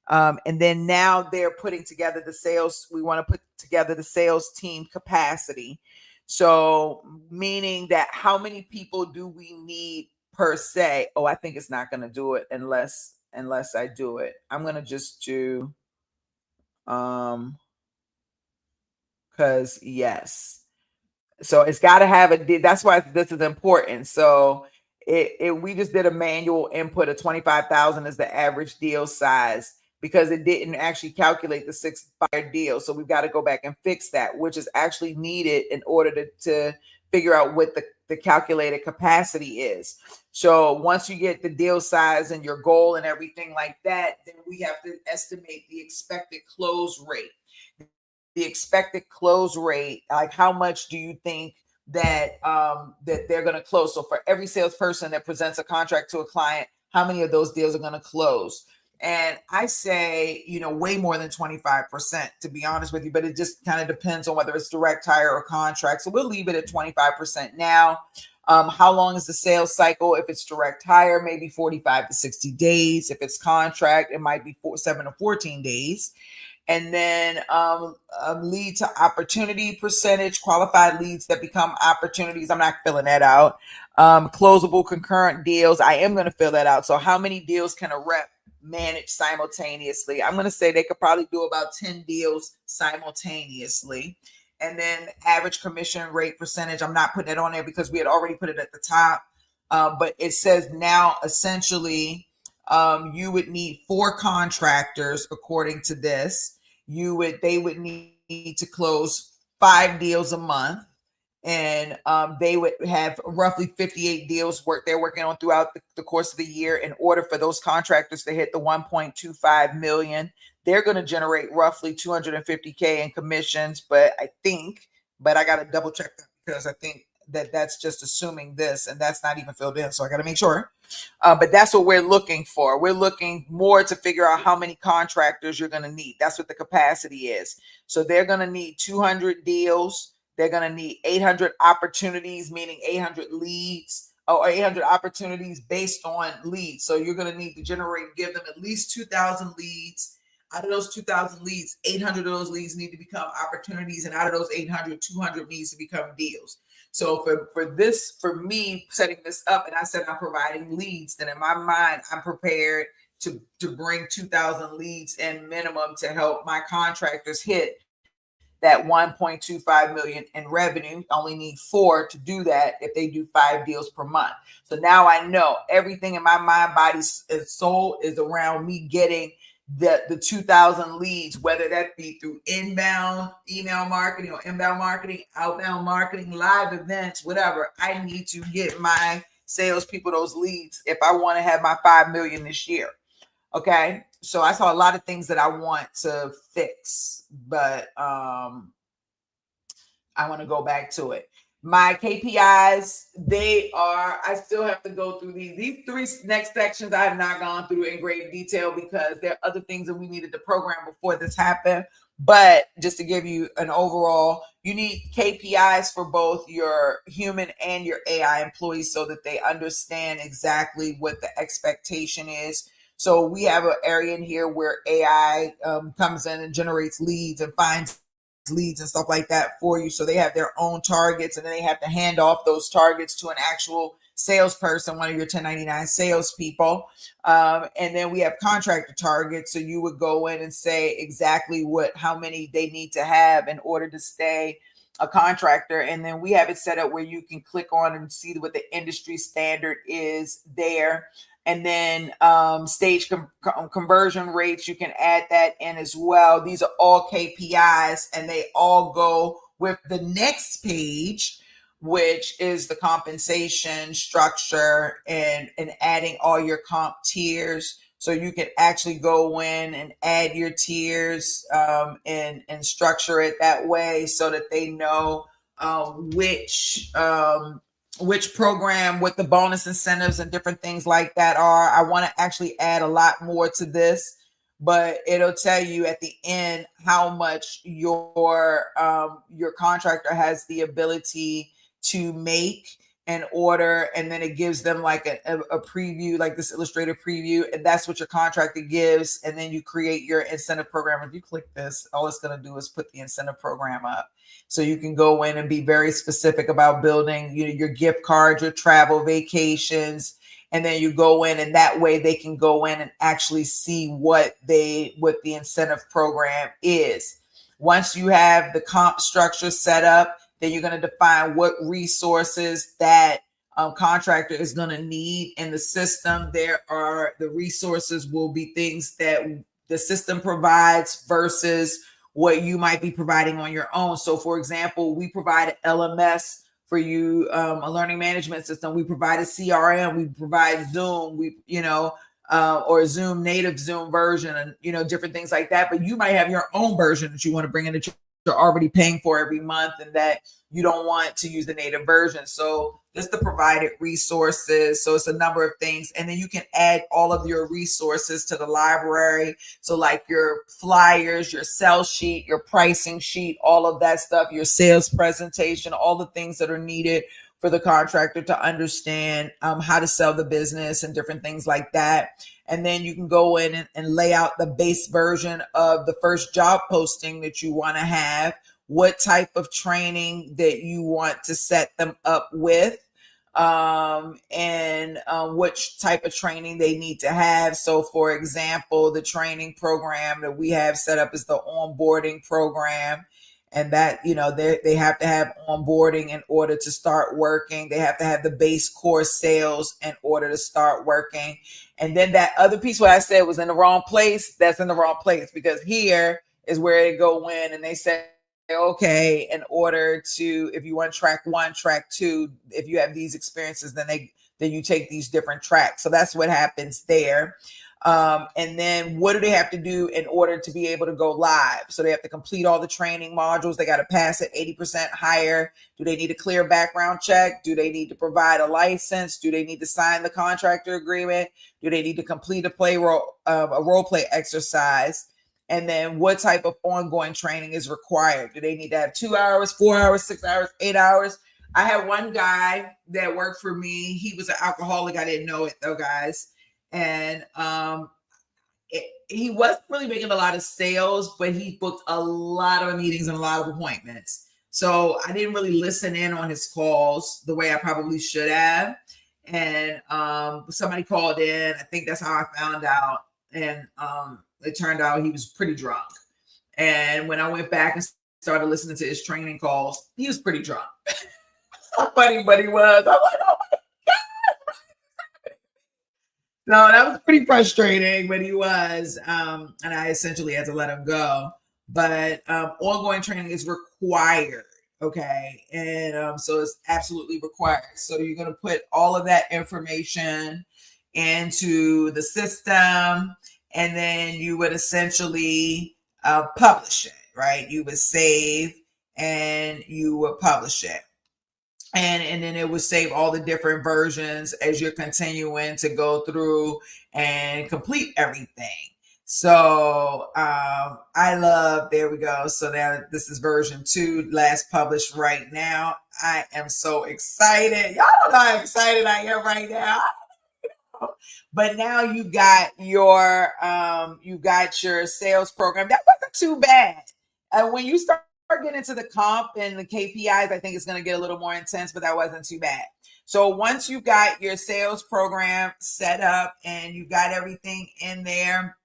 And then now they're putting together the sales. We want to put together the sales team capacity. So meaning that how many people do we need per se? Oh, I think it's not going to do it unless I do it. I'm going to just do, because yes. So it's got to have that's why this is important. So we just did a manual input of 25,000 as the average deal size, because it didn't actually calculate the 6 buyer deal. So we've got to go back and fix that, which is actually needed in order to figure out what the calculated capacity is. So once you get the deal size and your goal and everything like that, then we have to estimate the expected close rate. The expected close rate, like how much do you think that they're going to close? So for every salesperson that presents a contract to a client, how many of those deals are going to close? And I say, way more than 25%, to be honest with you, but it just kind of depends on whether it's direct hire or contract. So we'll leave it at 25% now. How long is the sales cycle? If it's direct hire, maybe 45 to 60 days. If it's contract, it might be 7 to 14 days. And then lead to opportunity percentage, qualified leads that become opportunities. I'm not filling that out. Closable concurrent deals. I am going to fill that out. So how many deals can a rep manage simultaneously. I'm going to say they could probably do about 10 deals simultaneously. And then average commission rate percentage, I'm not putting it on there because we had already put it at the top. But it says now essentially you would need 4 contractors according to this. They would need to close 5 deals a month, and they would have roughly 58 deals they're working on throughout the course of the year. In order for those contractors to hit the 1.25 million, they're going to generate roughly 250K in commissions. But I got to double check that because I think that's just assuming this, and that's not even filled in. So I got to make sure. But that's what we're looking for. We're looking more to figure out how many contractors you're going to need. That's what the capacity is. So they're going to need 200 deals. They're going to need 800 opportunities, meaning 800 leads, or 800 opportunities based on leads. So you're going to need to give them at least 2,000 leads. Out of those 2,000 leads, 800 of those leads need to become opportunities. And out of those 800, 200 needs to become deals. So for me setting this up, and I said I'm providing leads, then in my mind, I'm prepared to bring 2,000 leads in minimum to help my contractors hit that 1.25 million in revenue. Only need 4 to do that if they do 5 deals per month. So now I know everything in my mind, body, and soul is around me getting the 2,000 leads, whether that be through inbound email marketing or inbound marketing, outbound marketing, live events, whatever. I need to get my salespeople those leads if I want to have my 5 million this year. Okay. So I saw a lot of things that I want to fix, but I want to go back to it. My KPIs, I still have to go through these 3 next sections. I have not gone through in great detail because there are other things that we needed to program before this happened. But just to give you an overall, you need KPIs for both your human and your AI employees so that they understand exactly what the expectation is. So we have an area in here where AI comes in and generates leads and finds leads and stuff like that for you. So they have their own targets, and then they have to hand off those targets to an actual salesperson, one of your 1099 salespeople. And then we have contractor targets. So you would go in and say exactly how many they need to have in order to stay a contractor. And then we have it set up where you can click on and see what the industry standard is there. And then stage conversion rates, you can add that in as well. These are all KPIs, and they all go with the next page, which is the compensation structure and adding all your comp tiers. So you can actually go in and add your tiers and structure it that way so that they know which program, what the bonus incentives and different things like that are. I want to actually add a lot more to this, but it'll tell you at the end how much your contractor has the ability to make in order, and then it gives them like a preview, like this illustrated preview, and that's what your contractor gives. And then you create your incentive program. If you click this, all it's going to do is put the incentive program up. So you can go in and be very specific about building your gift cards, your travel, vacations, and then you go in, and that way they can go in and actually see what the incentive program is. Once you have the comp structure set up, then you're going to define what resources that contractor is going to need in the system. The resources will be things that the system provides versus what you might be providing on your own. So for example, we provide an LMS for you, a learning management system. We provide a CRM, we provide Zoom, or Zoom, native Zoom version, and, different things like that. But you might have your own version that you want to bring in that you're already paying for every month, and that you don't want to use the native version. So just the provided resources. So it's a number of things. And then you can add all of your resources to the library. So like your flyers, your sell sheet, your pricing sheet, all of that stuff, your sales presentation, all the things that are needed for the contractor to understand how to sell the business and different things like that. And then you can go in and lay out the base version of the first job posting that you want to have, what type of training that you want to set them up with. and which type of training they need to have. So, for example, the training program that we have set up is the onboarding program. And that, they have to have onboarding in order to start working. They have to have the base course sales in order to start working. And then that other piece, what I said was in the wrong place, that's in the wrong place, because here is where they go in and they say, okay, in order to, if you want track 1, track 2, if you have these experiences, then you take these different tracks. So that's what happens there. And then what do they have to do in order to be able to go live? So they have to complete all the training modules. They got to pass it 80% higher. Do they need a clear background check? Do they need to provide a license? Do they need to sign the contractor agreement? Do they need to complete a role play exercise? And then what type of ongoing training is required? Do they need to have 2 hours, 4 hours, 6 hours, 8 hours? I had one guy that worked for me. He was an alcoholic. I didn't know it though, guys. And he wasn't really making a lot of sales, but he booked a lot of meetings and a lot of appointments. So I didn't really listen in on his calls the way I probably should have. And somebody called in. I think that's how I found out. And it turned out he was pretty drunk. And when I went back and started listening to his training calls, he was pretty drunk. How funny, but he was. I'm like, oh my God. No, that was pretty frustrating, but he was. And I essentially had to let him go. But ongoing training is required. Okay. And so it's absolutely required. So you're going to put all of that information into the system, and then you would essentially publish it, right? You would save and you would publish it. And then it would save all the different versions as you're continuing to go through and complete everything. So there we go. So now this is version 2, last published right now. I am so excited. Y'all don't know how excited I am right now. But now you got your sales program. That wasn't too bad. When you start getting into the comp and the KPIs, I think it's going to get a little more intense, but that wasn't too bad. So once you got your sales program set up and you got everything in there,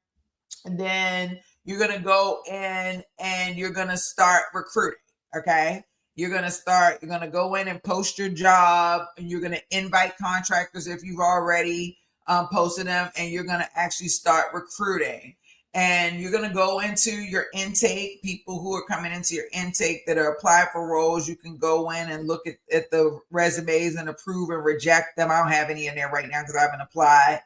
then you're going to go in and you're going to start recruiting. Okay. You're going to go in and post your job, and you're going to invite contractors if you've already posted them, and you're going to actually start recruiting. And you're going to go into your intake, people who are coming into your intake that are applied for roles. You can go in and look at the resumes and approve and reject them. I don't have any in there right now because I haven't applied.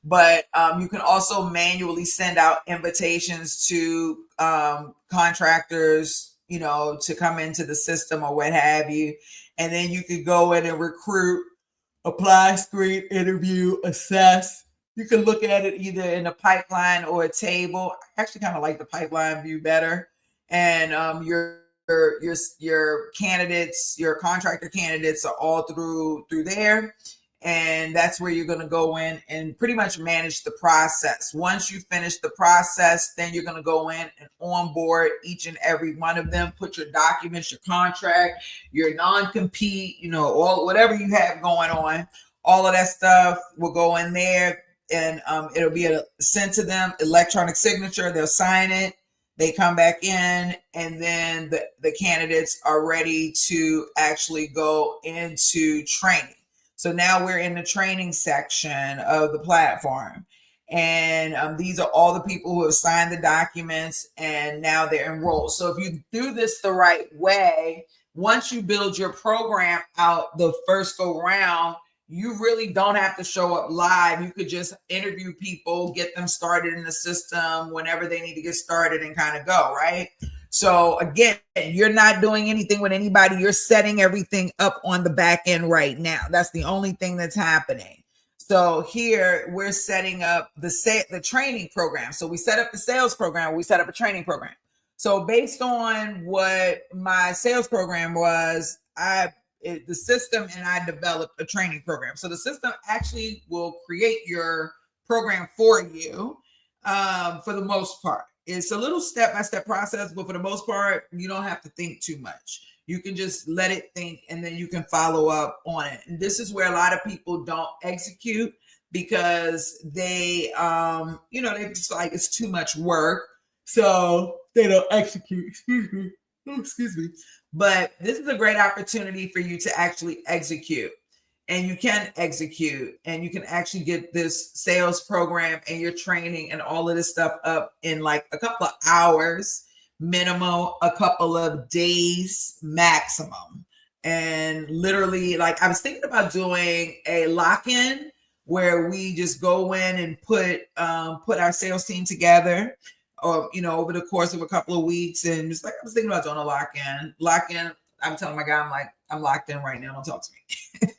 But you can also manually send out invitations to contractors, to come into the system or what have you. And then you could go in and recruit, apply, screen, interview, assess. You can look at it either in a pipeline or a table. I actually kind of like the pipeline view better. And your candidates, your contractor candidates are all through there. And that's where you're going to go in and pretty much manage the process. Once you finish the process, then you're going to go in and onboard each and every one of them, put your documents, your contract, your non-compete, whatever you have going on, all of that stuff will go in there, and it'll be sent to them, electronic signature. They'll sign it. They come back in, and then the candidates are ready to actually go into training. So now we're in the training section of the platform. And these are all the people who have signed the documents, and now they're enrolled. So if you do this the right way, once you build your program out the first go round, you really don't have to show up live. You could just interview people, get them started in the system whenever they need to get started, and kind of go, right? So again, you're not doing anything with anybody. You're setting everything up on the back end right now. That's the only thing that's happening. So here we're setting up the training program. So we set up the sales program. We set up a training program. So based on what my sales program was, the system and I developed a training program. So the system actually will create your program for you for the most part. It's a little step-by-step process, but for the most part, you don't have to think too much. You can just let it think and then you can follow up on it. And this is where a lot of people don't execute because they, they just like it's too much work. So they don't execute. Excuse me. Oh, excuse me. But this is a great opportunity for you to actually execute. And you can execute and you can actually get this sales program and your training and all of this stuff up in like a couple of hours minimum, a couple of days maximum. And literally, like I was thinking about doing a lock-in where we just go in and put our sales team together, or over the course of a couple of weeks, and just like I was thinking about doing a lock-in. I'm telling my guy, I'm like, I'm locked in right now. Don't talk to me.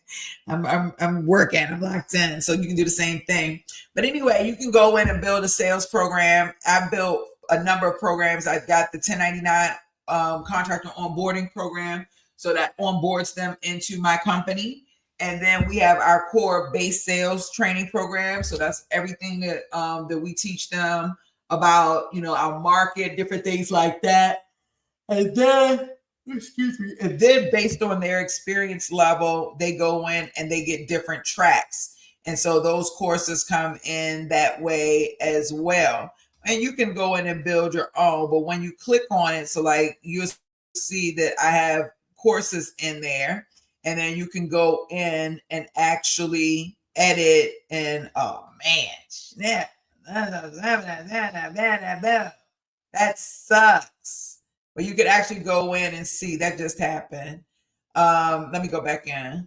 I'm working. I'm locked in. So you can do the same thing. But anyway, you can go in and build a sales program. I built a number of programs. I got the 1099 contractor onboarding program, so that onboards them into my company. And then we have our core base sales training program. So that's everything that we teach them about, our market, different things like that. And then, excuse me, and then based on their experience level, they go in and they get different tracks. And so those courses come in that way as well. And you can go in and build your own, but when you click on it, so like you'll see that I have courses in there, and then you can go in and actually edit and that sucks. But you could actually go in and see that just happened. Let me go back in.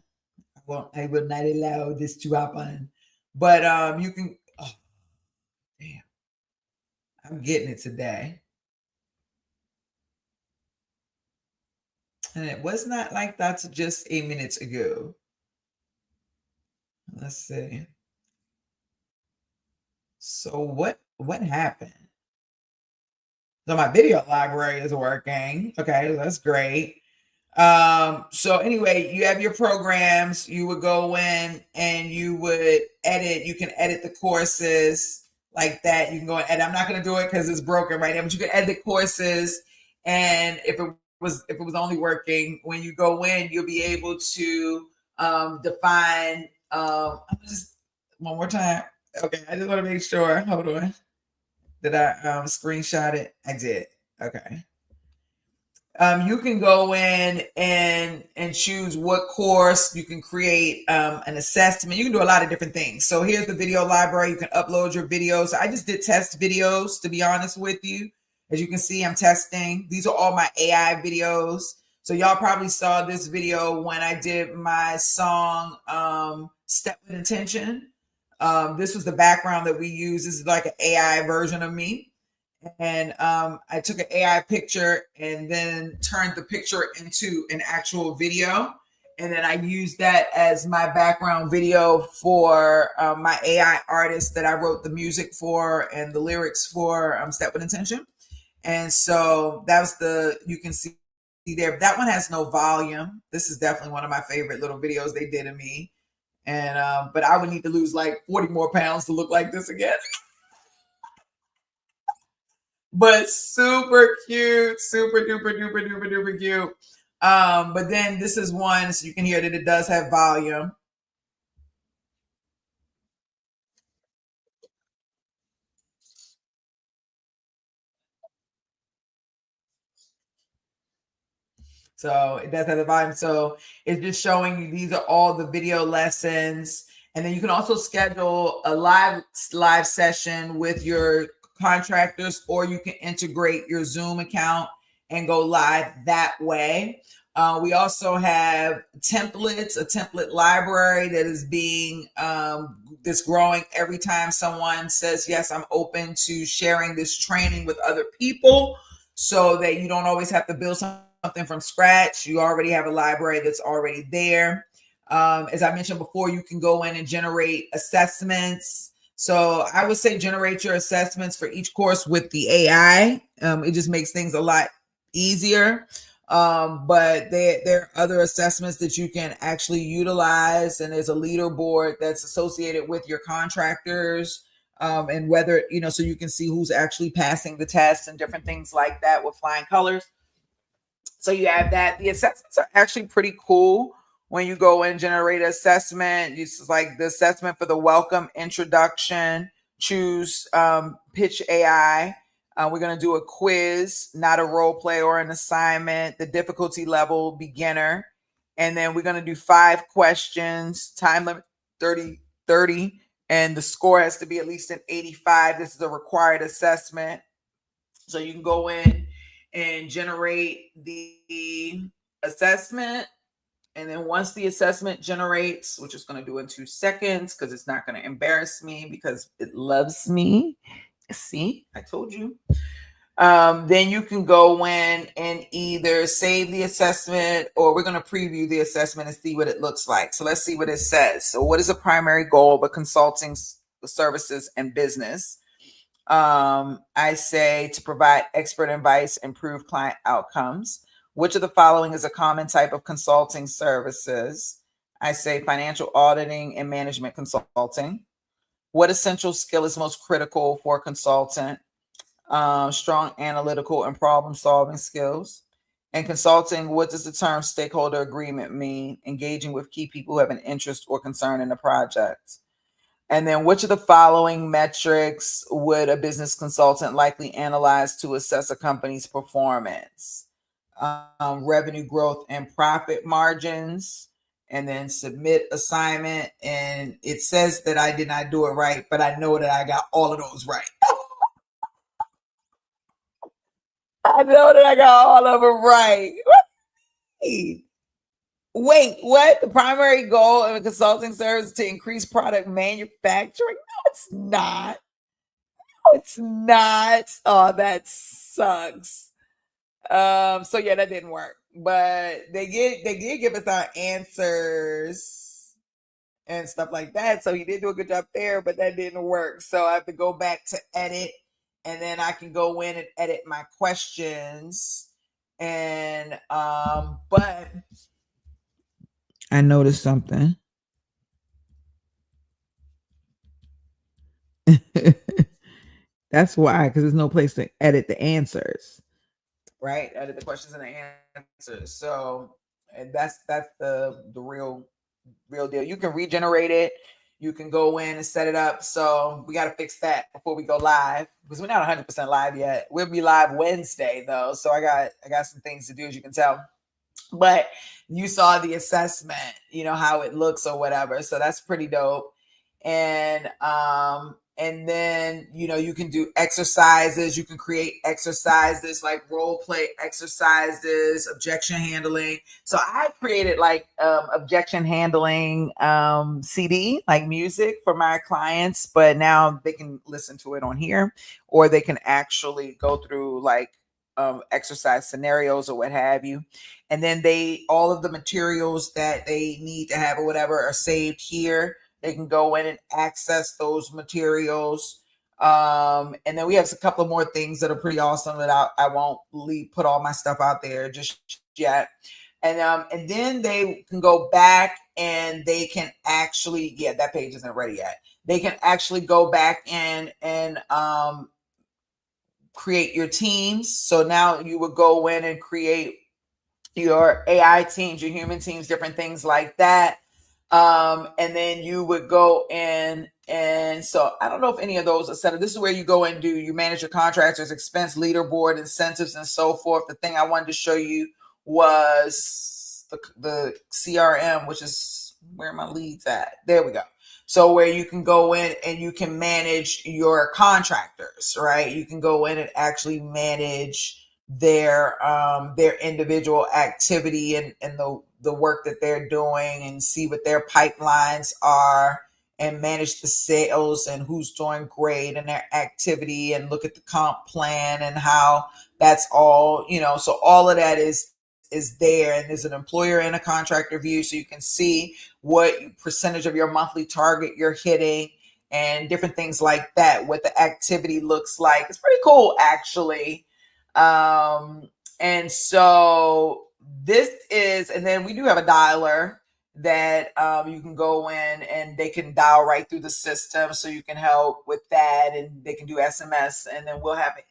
I will not allow this to happen. But you can damn. I'm getting it today. And it was not like that just a minute ago. Let's see. So what happened? So my video library is working. Okay, that's great. So anyway, you have your programs, you would go in and you would edit, you can edit the courses like that. You can go and edit. I'm not gonna do it because it's broken right now, but you can edit the courses. And if it was only working, when you go in, you'll be able to define just one more time. Okay, I just want to make sure. Hold on. Did I screenshot it? I did. Okay. You can go in and choose what course. You can create an assessment. You can do a lot of different things. So here's the video library. You can upload your videos. I just did test videos, to be honest with you. As you can see, I'm testing. These are all my AI videos. So y'all probably saw this video when I did my song Step with Intention. This was the background that we use. This is like an AI version of me. And I took an AI picture and then turned the picture into an actual video. And then I used that as my background video for my AI artist that I wrote the music for and the lyrics for Step with Intention. And so that was you can see there, that one has no volume. This is definitely one of my favorite little videos they did of me. And but I would need to lose like 40 more pounds to look like this again. But super cute, super duper duper duper duper cute. But then this is one, so you can hear that it does have volume. So it does have the volume. So it's just showing you these are all the video lessons. And then you can also schedule a live session with your contractors, or you can integrate your Zoom account and go live that way. We also have templates, a template library that is being that's growing every time someone says, yes, I'm open to sharing this training with other people, so that you don't always have to build something from scratch. You already have a library that's already there. As I mentioned before, you can go in and generate assessments. So I would say generate your assessments for each course with the AI. It just makes things a lot easier. But there are other assessments that you can actually utilize, and there's a leaderboard that's associated with your contractors, and whether, so you can see who's actually passing the test and different things like that with flying colors. So you have that. The assessments are actually pretty cool when you go and generate an assessment. It's like the assessment for the welcome introduction, choose pitch AI. We're going to do a quiz, not a role play or an assignment, the difficulty level beginner. And then we're going to do 5 questions, time limit 30, and the score has to be at least an 85. This is a required assessment. So you can go in and generate the assessment. And then once the assessment generates, which is going to do in 2 seconds because it's not going to embarrass me because it loves me. See, I told you. Then you can go in and either save the assessment or we're going to preview the assessment and see what it looks like. So let's see what it says. So what is the primary goal of a consulting services and business? I say to provide expert advice, improve client outcomes. Which of the following is a common type of consulting services? I say financial auditing and management consulting. What essential skill is most critical for a consultant? Strong analytical and problem solving skills. In consulting, what does the term stakeholder agreement mean? Engaging with key people who have an interest or concern in the project. And then which of the following metrics would a business consultant likely analyze to assess a company's performance? Revenue growth and profit margins, and then submit assignment. And it says that I did not do it right, but I know that I got all of those right. I know that I got all of them right. Wait, what? The primary goal of a consulting service is to increase product manufacturing? No, it's not. It's not. Oh, that sucks. So yeah, that didn't work. But they did give us our answers and stuff like that. So he did do a good job there, but that didn't work. So I have to go back to edit, and then I can go in and edit my questions. And but I noticed something. That's why, because there's no place to edit the answers, right? Edit the questions and the answers. So, and that's the real deal. You can regenerate it. You can go in and set it up. So we got to fix that before we go live because we're not 100% live yet. We'll be live Wednesday though. So I got some things to do, as you can tell. But you saw the assessment, how it looks or whatever. So that's pretty dope. And then you can do exercises. You can create exercises like role play exercises, objection handling. So I created like objection handling CD, like music for my clients, but now they can listen to it on here, or they can actually go through like exercise scenarios or what have you. And then all of the materials that they need to have or whatever are saved here. They can go in and access those materials. And then we have a couple of more things that are pretty awesome that I won't put all my stuff out there just yet. And then they can go back and they can actually, that page isn't ready yet. They can actually go back in and create your teams. So now you would go in and create your AI teams, your human teams, different things like that. And then you would go in, and so I don't know if any of those are set up. This is where you go and you manage your contractors, expense leaderboard, incentives, and so forth. The thing I wanted to show you was the CRM, which is where my leads at. There we go. So where you can go in and you can manage your contractors, right? You can go in and actually manage their individual activity and the work that they're doing, and see what their pipelines are, and manage the sales and who's doing great in their activity, and look at the comp plan and how that's all, so all of that is there. And there's an employer and a contractor view, so you can see what percentage of your monthly target you're hitting and different things like that, what the activity looks like. It's pretty cool, actually. And so this is, and then we do have a dialer that you can go in and they can dial right through the system, so you can help with that, and they can do SMS, and then we'll have an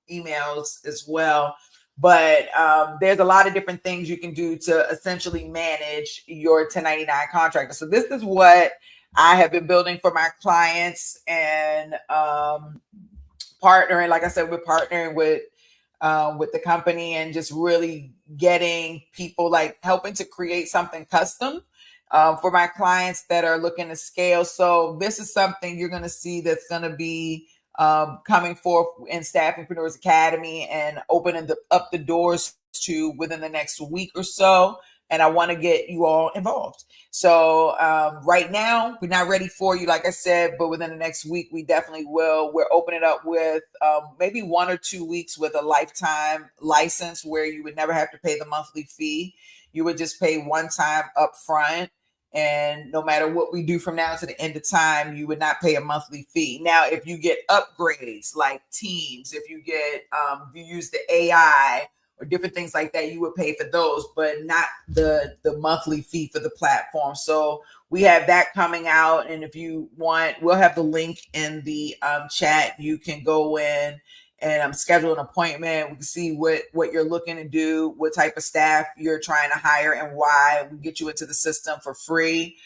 emails as well. But there's a lot of different things you can do to essentially manage your 1099 contractor. So this is what I have been building for my clients, and partnering, like I said, we're partnering with the company and just really getting people, like helping to create something custom for my clients that are looking to scale. So this is something you're going to see that's going to be coming forth in Staffingpreneurs Academy and opening up the doors to within the next week or so. And I want to get you all involved. So right now, we're not ready for you, like I said, but within the next week, we definitely will. We're opening up with maybe 1 or 2 weeks with a lifetime license where you would never have to pay the monthly fee. You would just pay one time up front. And no matter what we do from now to the end of time, you would not pay a monthly fee. Now, if you get upgrades like Teams, if you get, if you use the AI or different things like that, you would pay for those, but not the monthly fee for the platform. So we have that coming out. And if you want, we'll have the link in the chat. You can go in and schedule an appointment. We can see what you're looking to do, what type of staff you're trying to hire, and why. We get you into the system for free.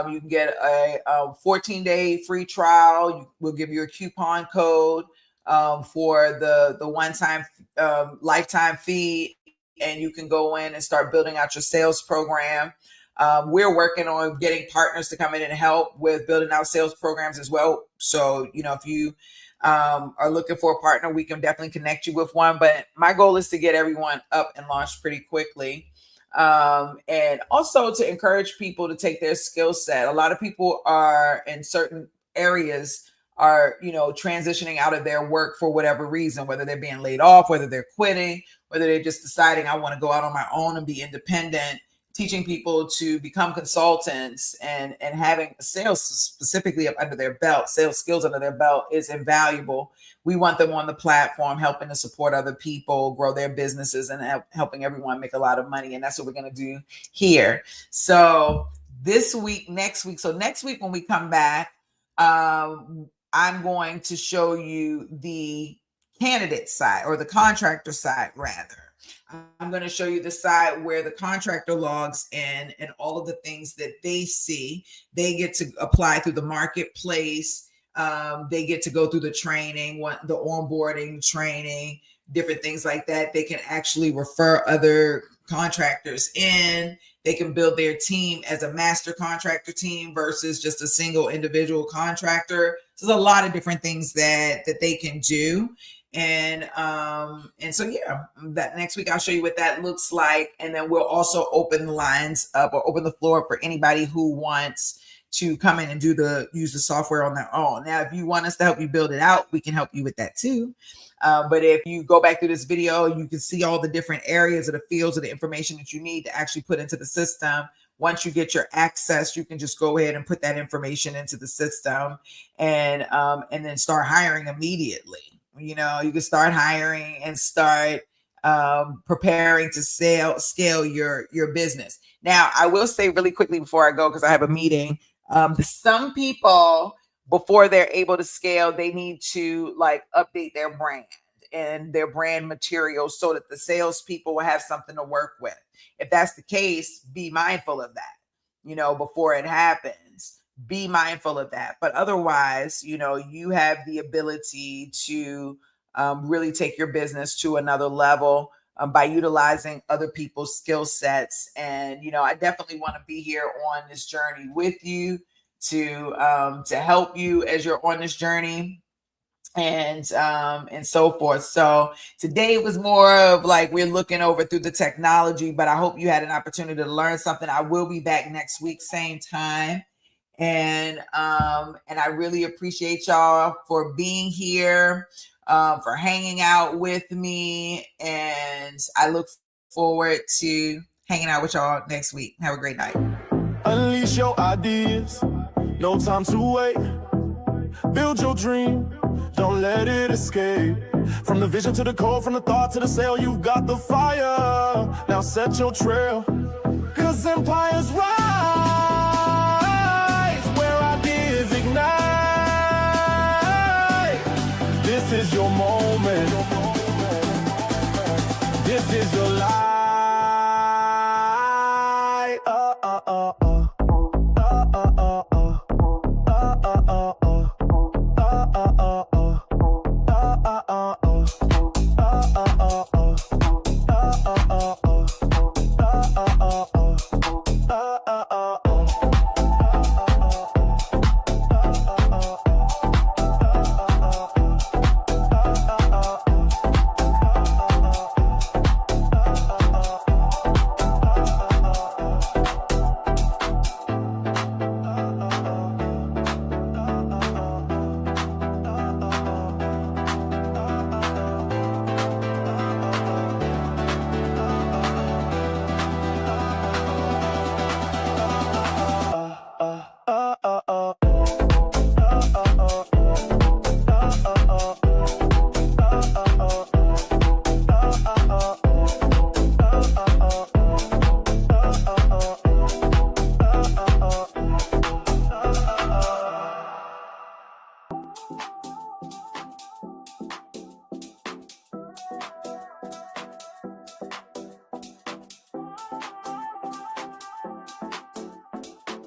You can get a 14-day free trial. We'll give you a coupon code for the one-time lifetime fee, and you can go in and start building out your sales program. We're working on getting partners to come in and help with building out sales programs as well. So, if you are looking for a partner, we can definitely connect you with one. But my goal is to get everyone up and launched pretty quickly. And also to encourage people to take their skill set. A lot of people are in certain areas are, transitioning out of their work for whatever reason, whether they're being laid off, whether they're quitting, whether they're just deciding I want to go out on my own and be independent. Teaching people to become consultants and having sales specifically up under their belt, sales skills under their belt is invaluable. We want them on the platform, helping to support other people, grow their businesses, and helping everyone make a lot of money. And that's what we're going to do here. So this week, next week. So next week when we come back, I'm going to show you the candidate side, or the contractor side rather. I'm going to show you the side where the contractor logs in and all of the things that they see. They get to apply through the marketplace. They get to go through the training, the onboarding training, different things like that. They can actually refer other contractors in. They can build their team as a master contractor team versus just a single individual contractor. So there's a lot of different things that they can do. And so that next week I'll show you what that looks like, and then we'll also open the lines up, or open the floor for anybody who wants to come in and use the software on their own. Now, if you want us to help you build it out, we can help you with that too. But if you go back through this video, you can see all the different areas of the fields of the information that you need to actually put into the system. Once you get your access, you can just go ahead and put that information into the system, and then start hiring immediately. You can start hiring and start preparing to scale your business. Now, I will say really quickly before I go, because I have a meeting, some people, before they're able to scale, they need to update their brand and their brand materials so that the salespeople will have something to work with. If that's the case, be mindful of that, before it happens. Be mindful of that. But otherwise, you have the ability to really take your business to another level by utilizing other people's skill sets. And, I definitely want to be here on this journey with you to help you as you're on this journey, and so forth. So today was more of we're looking over through the technology, but I hope you had an opportunity to learn something. I will be back next week, same time. And I really appreciate y'all for being here, for hanging out with me. And I look forward to hanging out with y'all next week. Have a great night. Unleash your ideas. No time to wait. Build your dream. Don't let it escape. From the vision to the code, from the thought to the sale, you've got the fire. Now set your trail. 'Cause empires rise. This is your moment. This This is the